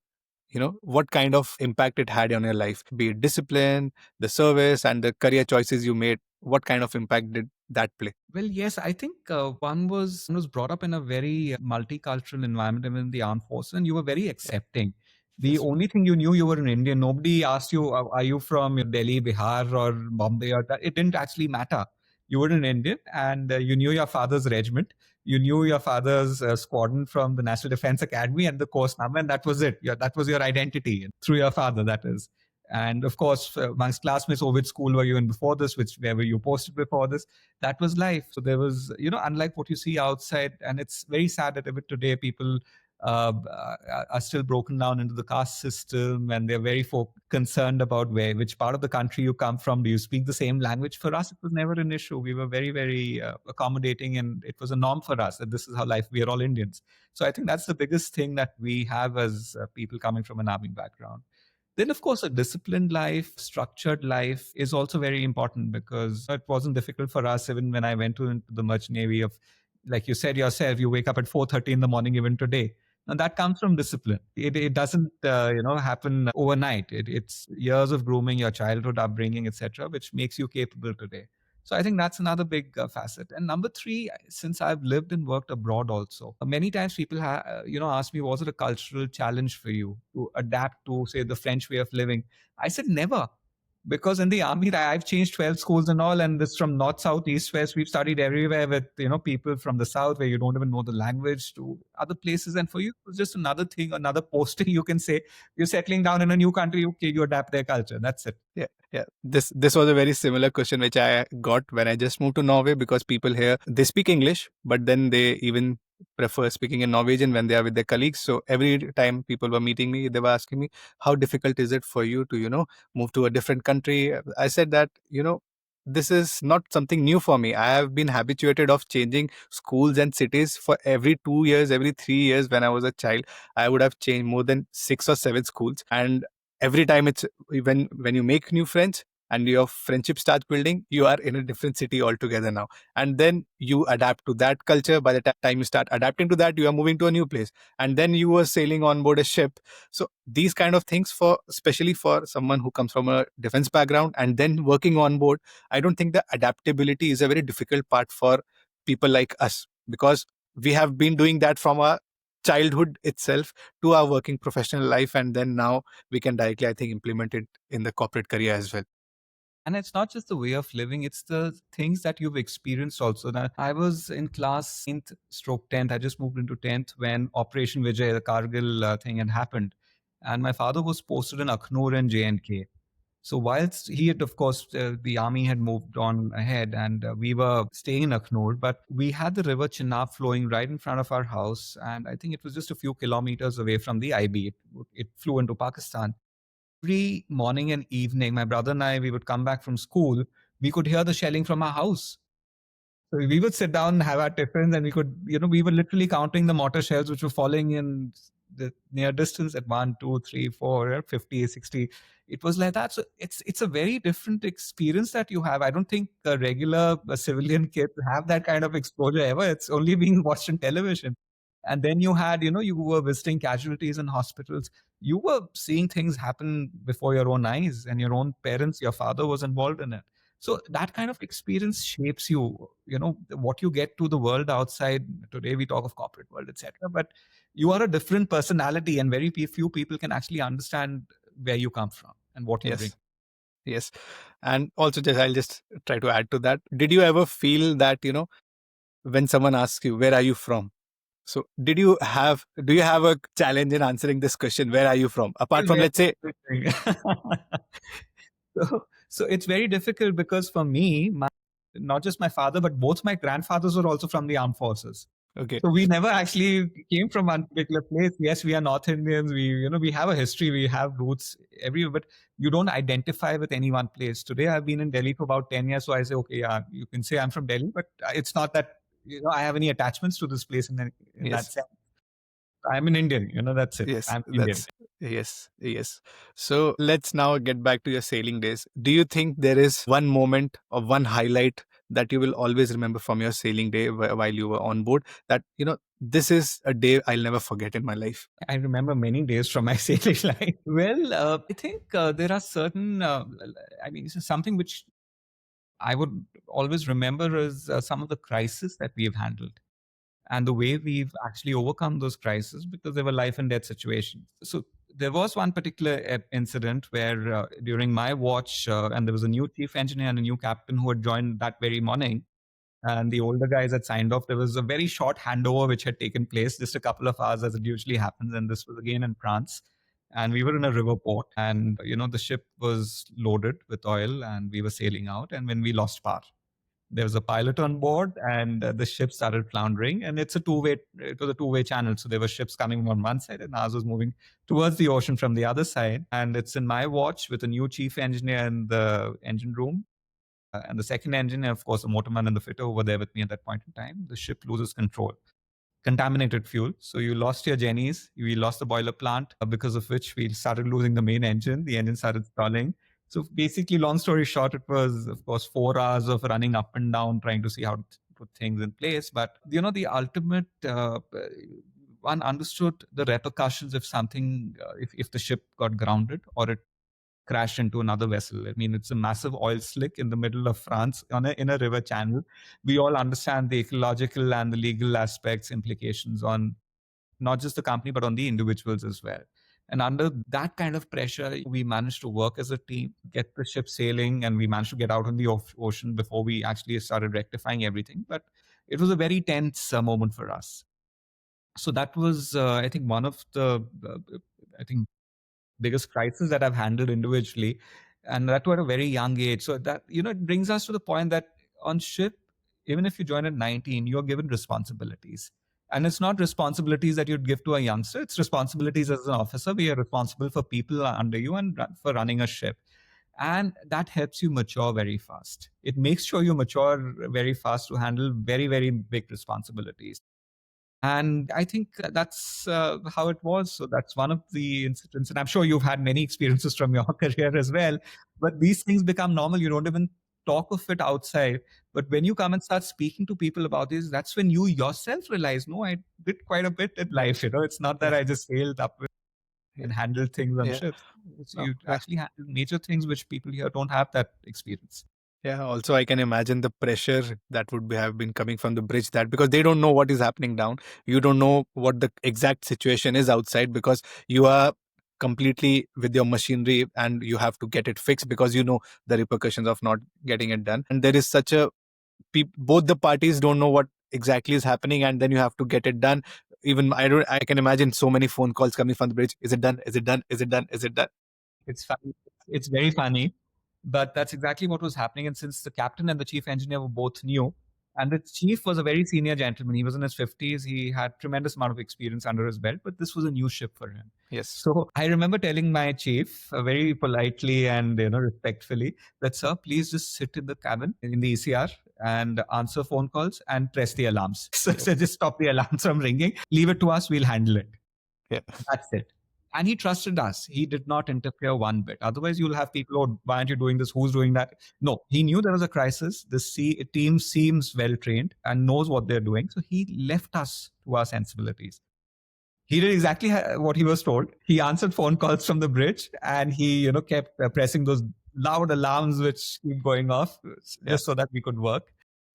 what kind of impact it had on your life, be it discipline, the service, and the career choices you made? What kind of impact did that play? Well, yes, I think one was brought up in a very multicultural environment, even in the armed forces, and you were very accepting. The Yes. only thing you knew, you were an Indian. Nobody asked you, "Are you from Delhi, Bihar, or Bombay?" Or that. It didn't actually matter. You were an Indian, and you knew your father's regiment. You knew your father's squadron from the National Defense Academy and the course number, and that was it. That was your identity through your father. That is. And of course, amongst classmates, oh, which school were you in before this? Where were you posted before this? That was life. So there was, unlike what you see outside, and it's very sad that even today people are still broken down into the caste system, and they're very concerned about which part of the country you come from. Do you speak the same language? For us, it was never an issue. We were very, very accommodating, and it was a norm for us that this is how life. We are all Indians. So I think that's the biggest thing that we have as people coming from an army background. Then, of course, a disciplined life, structured life is also very important, because it wasn't difficult for us even when I went into the merchant navy. Of, like you said yourself, you wake up at 4:30 in the morning even today. And that comes from discipline. It doesn't happen overnight. It's years of grooming, your childhood upbringing, etc., which makes you capable today. So I think that's another big facet. And number three, since I've lived and worked abroad also, many times people ask me, was it a cultural challenge for you to adapt to, say, the French way of living? I said never, because in the army I've changed 12 schools and all, and this from north, south, east, west. We've studied everywhere with people from the south where you don't even know the language, to other places, and for you it's just another thing, another posting. You can say you're settling down in a new country. Okay, you adapt their culture. That's it. Yeah. This was a very similar question which I got when I just moved to Norway, because people here, they speak English, but then they even prefer speaking in Norwegian when they are with their colleagues. So every time people were meeting me, they were asking me, how difficult is it for you to, move to a different country? I said that, this is not something new for me. I have been habituated of changing schools and cities for every 2 years, every 3 years. When I was a child, I would have changed more than 6 or 7 schools. And every time it's when you make new friends and your friendship starts building, you are in a different city altogether now, and then you adapt to that culture. By the time you start adapting to that, you are moving to a new place, and then you were sailing on board a ship. So these kind of things, for especially for someone who comes from a defense background and then working on board, I don't think the adaptability is a very difficult part for people like us, because we have been doing that from our childhood itself to our working professional life, and then now we can directly, I think, implement it in the corporate career as well. And it's not just the way of living, it's the things that you've experienced also. Now, I was in class 9th stroke 10th. I just moved into 10th when Operation Vijay, the Kargil thing had happened. And my father was posted in Akhnur and J&K. So whilst he had, of course, the army had moved on ahead, and we were staying in Akhnur, but we had the river Chenab flowing right in front of our house. And I think it was just a few kilometers away from the IB. It flew into Pakistan. Every morning and evening, my brother and I, we would come back from school. We could hear the shelling from our house. So we would sit down and have our tiffins, and we could, we were literally counting the mortar shells which were falling in the near distance at 1, 2, 3, 4, 50, 60. It was like that. So it's a very different experience that you have. I don't think a regular civilian kid have that kind of exposure ever. It's only being watched on television. And then you had, you were visiting casualties in hospitals. You were seeing things happen before your own eyes, and your own parents, your father was involved in it. So that kind of experience shapes you, what you get to the world outside. Today we talk of corporate world, etc. But you are a different personality, and very few people can actually understand where you come from and what you bring. Yes. And also, I'll just try to add to that. Did you ever feel that, when someone asks you, where are you from? So do you have a challenge in answering this question, where are you from? Apart from, let's say, so it's very difficult, because for me, not just my father, but both my grandfathers were also from the armed forces. okay. So we never actually came from one particular place. Yes, we are North Indians. We have a history. We have roots everywhere, but you don't identify with any one place. Today, I've been in Delhi for about 10 years. So I say, okay, yeah, you can say I'm from Delhi, but it's not that, I have any attachments to this place in that sense. I'm an Indian, that's it. Yes, I'm Indian. yes. So let's now get back to your sailing days. Do you think there is one moment or one highlight that you will always remember from your sailing day while you were on board, that, this is a day I'll never forget in my life? I remember many days from my sailing life. Well, I think there are certain, I mean, this is something which I would always remember is some of the crises that we've handled and the way we've actually overcome those crises because they were life and death situations. So there was one particular incident where during my watch, and there was a new chief engineer and a new captain who had joined that very morning. And the older guys had signed off. There was a very short handover which had taken place, just a couple of hours as it usually happens. And this was again in France. And we were in a river port, and the ship was loaded with oil, and we were sailing out. And when we lost power, there was a pilot on board, and the ship started floundering. And it's a two-way. It was a two-way channel, so there were ships coming on one side, and ours was moving towards the ocean from the other side. And it's in my watch with a new chief engineer in the engine room. And the second engineer, of course, the motorman and the fitter were there with me at that point in time. The ship loses control. Contaminated fuel. So you lost your jennies. We lost the boiler plant, because of which we started losing the main engine. The engine started stalling. So basically, long story short, it was, of course, 4 hours of running up and down, trying to see how to put things in place. But, the ultimate, one understood the repercussions if something, if the ship got grounded or it crashed into another vessel. I mean, it's a massive oil slick in the middle of France in a river channel. We all understand the ecological and the legal aspects, implications on not just the company, but on the individuals as well. And under that kind of pressure, we managed to work as a team, get the ship sailing, and we managed to get out on the ocean before we actually started rectifying everything. But it was a very tense moment for us. So that was, I think, one of the, I think, biggest crisis that I've handled individually, and that at a very young age. So that it brings us to the point that on ship, even if you join at 19, you're given responsibilities. And it's not responsibilities that you'd give to a youngster. It's responsibilities as an officer. We are responsible for people under you and for running a ship. And that helps you mature very fast. It makes sure you mature very fast to handle very, very big responsibilities. And I think that's how it was. So that's one of the incidents. And I'm sure you've had many experiences from your career as well. But these things become normal. You don't even talk of it outside. But when you come and start speaking to people about this, that's when you yourself realize, no, I did quite a bit in life. It's not that I just sailed up and handled things on ships. So you actually handle major things which people here don't have that experience. Yeah, also I can imagine the pressure that would have been coming from the bridge, that because they don't know what is happening down. You don't know what the exact situation is outside because you are completely with your machinery and you have to get it fixed because you know the repercussions of not getting it done. And there is such a, both the parties don't know what exactly is happening, and then you have to get it done. Even I can imagine so many phone calls coming from the bridge. Is it done? Is it done? Is it done? Is it done? It's funny. It's very funny. But that's exactly what was happening. And since the captain and the chief engineer were both new, and the chief was a very senior gentleman, he was in his 50s. He had tremendous amount of experience under his belt, but this was a new ship for him. Yes. So I remember telling my chief very politely and respectfully that, sir, please just sit in the cabin in the ECR and answer phone calls and press the alarms. So just stop the alarms from ringing. Leave it to us. We'll handle it. Yeah. That's it. And he trusted us. He did not interfere one bit. Otherwise, you'll have people, oh, why aren't you doing this? Who's doing that? No, he knew there was a crisis. The team seems well trained and knows what they're doing. So he left us to our sensibilities. He did exactly what he was told. He answered phone calls from the bridge, and he, kept pressing those loud alarms which keep going off just so that we could work.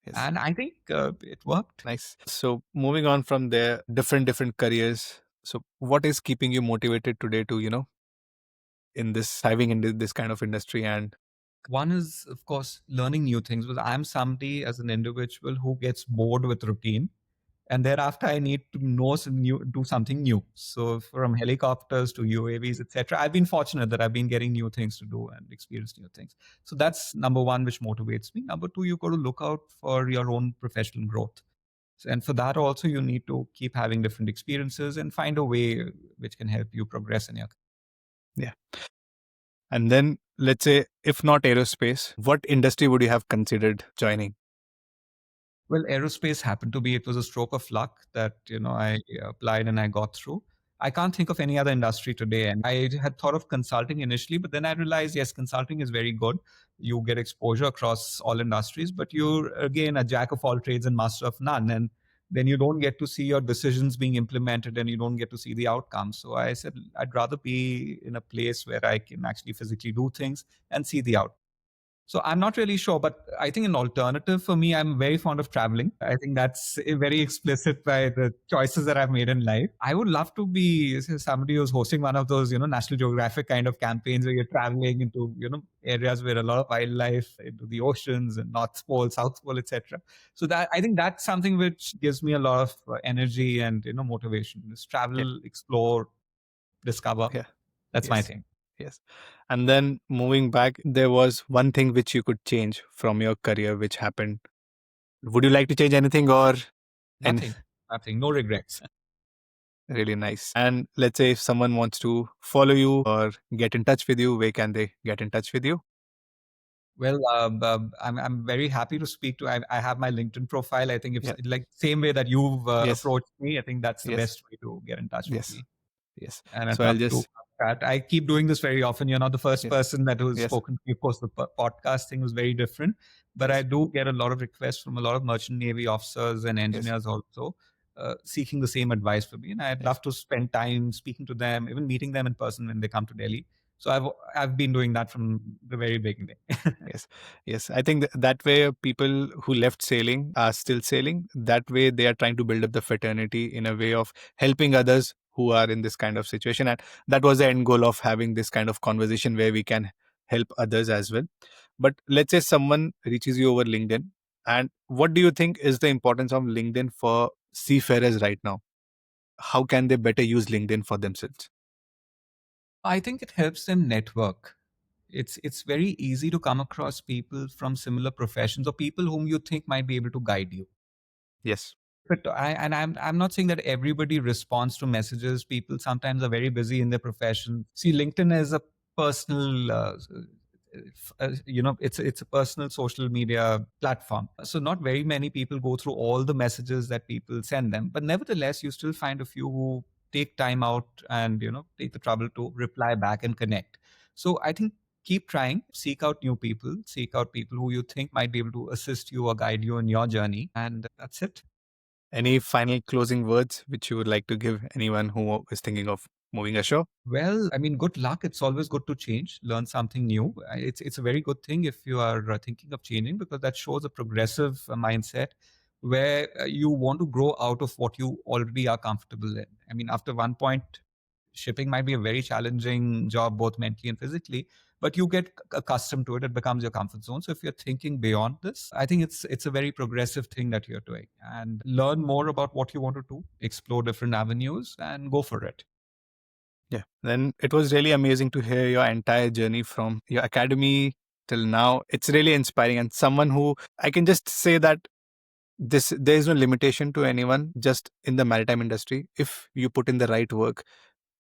Yes. And I think it worked. Nice. So moving on from there, different careers. So what is keeping you motivated today to, in this diving into this kind of industry? And one is, of course, learning new things, because I'm somebody as an individual who gets bored with routine. And thereafter, I need to know do something new. So from helicopters to UAVs, etc., I've been fortunate that I've been getting new things to do and experience new things. So that's number one, which motivates me. Number two, you've got to look out for your own professional growth. And for that also, you need to keep having different experiences and find a way which can help you progress in your career. Yeah. And then let's say, if not aerospace, what industry would you have considered joining? Well, aerospace happened to be, it was a stroke of luck that, I applied and I got through. I can't think of any other industry today. And I had thought of consulting initially, but then I realized, yes, consulting is very good. You get exposure across all industries, but you're, again, a jack of all trades and master of none. And then you don't get to see your decisions being implemented and you don't get to see the outcome. So I said, I'd rather be in a place where I can actually physically do things and see the outcome. So I'm not really sure, but I think an alternative for me, I'm very fond of traveling. I think that's very explicit by the choices that I've made in life. I would love to be somebody who's hosting one of those, National Geographic kind of campaigns where you're traveling into, areas where a lot of wildlife, into the oceans and North Pole, South Pole, etc. So that I think that's something which gives me a lot of energy and motivation. Just Yeah. travel, explore, discover. Yeah. That's my Yes. thing. Yes. And then moving back, there was one thing which you could change from your career which happened. Would you like to change anything or any? Nothing, nothing, no regrets. Really nice. And let's say if someone wants to follow you or get in touch with you, where can they get in touch with you? Well, I'm very happy to speak to. I have my LinkedIn profile. I think it's Yeah. like same way that you've Yes. approached me. I think that's the Yes. best way to get in touch with Yes. me. Yes. And I'd So I'll love to just, chat. I keep doing this very often. You're not the first yes. person that who's Yes. spoken to me. Of course, the podcast thing was very different, but I Yes. do get a lot of requests from a lot of merchant navy officers and Yes. engineers also seeking the same advice for me. And I'd Yes. love to spend time speaking to them, even meeting them in person when they come to Delhi. So I've been doing that from the very beginning. Yes, yes. I think that way people who left sailing are still sailing. That way they are trying to build up the fraternity in a way of helping others who are in this kind of situation. And that was the end goal of having this kind of conversation where we can help others as well. But let's say someone reaches you over LinkedIn. And what do you think is the importance of LinkedIn for seafarers right now? How can they better use LinkedIn for themselves? I think it helps them network. It's very easy to come across people from similar professions or people whom you think might be able to guide you. Yes. But I'm not saying that everybody responds to messages. People sometimes are very busy in their profession. See, LinkedIn is a personal, it's a personal social media platform. So not very many people go through all the messages that people send them. But nevertheless, you still find a few who take time out and take the trouble to reply back and connect. So I think keep trying, seek out new people, seek out people who you think might be able to assist you or guide you in your journey, and that's it. Any final closing words which you would like to give anyone who is thinking of moving ashore? Well, I mean, good luck. It's always good to change, learn something new. It's a very good thing if you are thinking of changing, because that shows a progressive mindset where you want to grow out of what you already are comfortable in. I mean, after one point, shipping might be a very challenging job, both mentally and physically, but you get accustomed to it. It becomes your comfort zone. So if you're thinking beyond this, I think it's a very progressive thing that you're doing, and learn more about what you want to do, explore different avenues, and go for it. Yeah. Then it was really amazing to hear your entire journey from your academy till now. It's really inspiring and someone who I can just say that there is no limitation to anyone just in the maritime industry. If you put in the right work,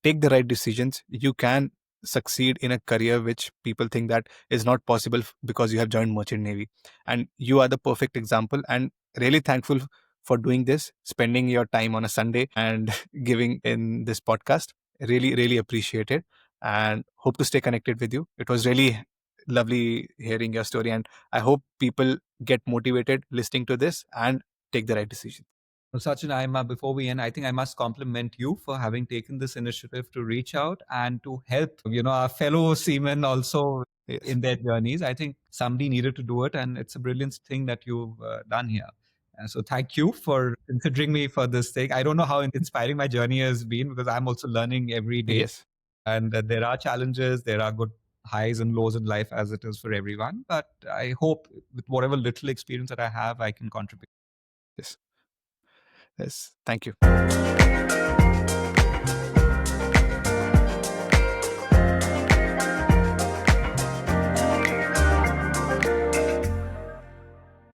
take the right decisions, you can succeed in a career which people think that is not possible because you have joined merchant navy, and you are the perfect example. And really thankful for doing this, spending your time on a Sunday and giving in this podcast. Really appreciate it and hope to stay connected with you. It was really lovely hearing your story, and I hope people get motivated listening to this and take the right decision. Well, Sachin, before we end, I think I must compliment you for having taken this initiative to reach out and to help, our fellow seamen also Yes. in their journeys. I think somebody needed to do it, and it's a brilliant thing that you've done here. So thank you for considering me for this thing. I don't know how inspiring my journey has been, because I'm also learning every day, Yes. and there are challenges, there are good highs and lows in life, as it is for everyone. But I hope with whatever little experience that I have, I can contribute. Yes. Yes. Thank you.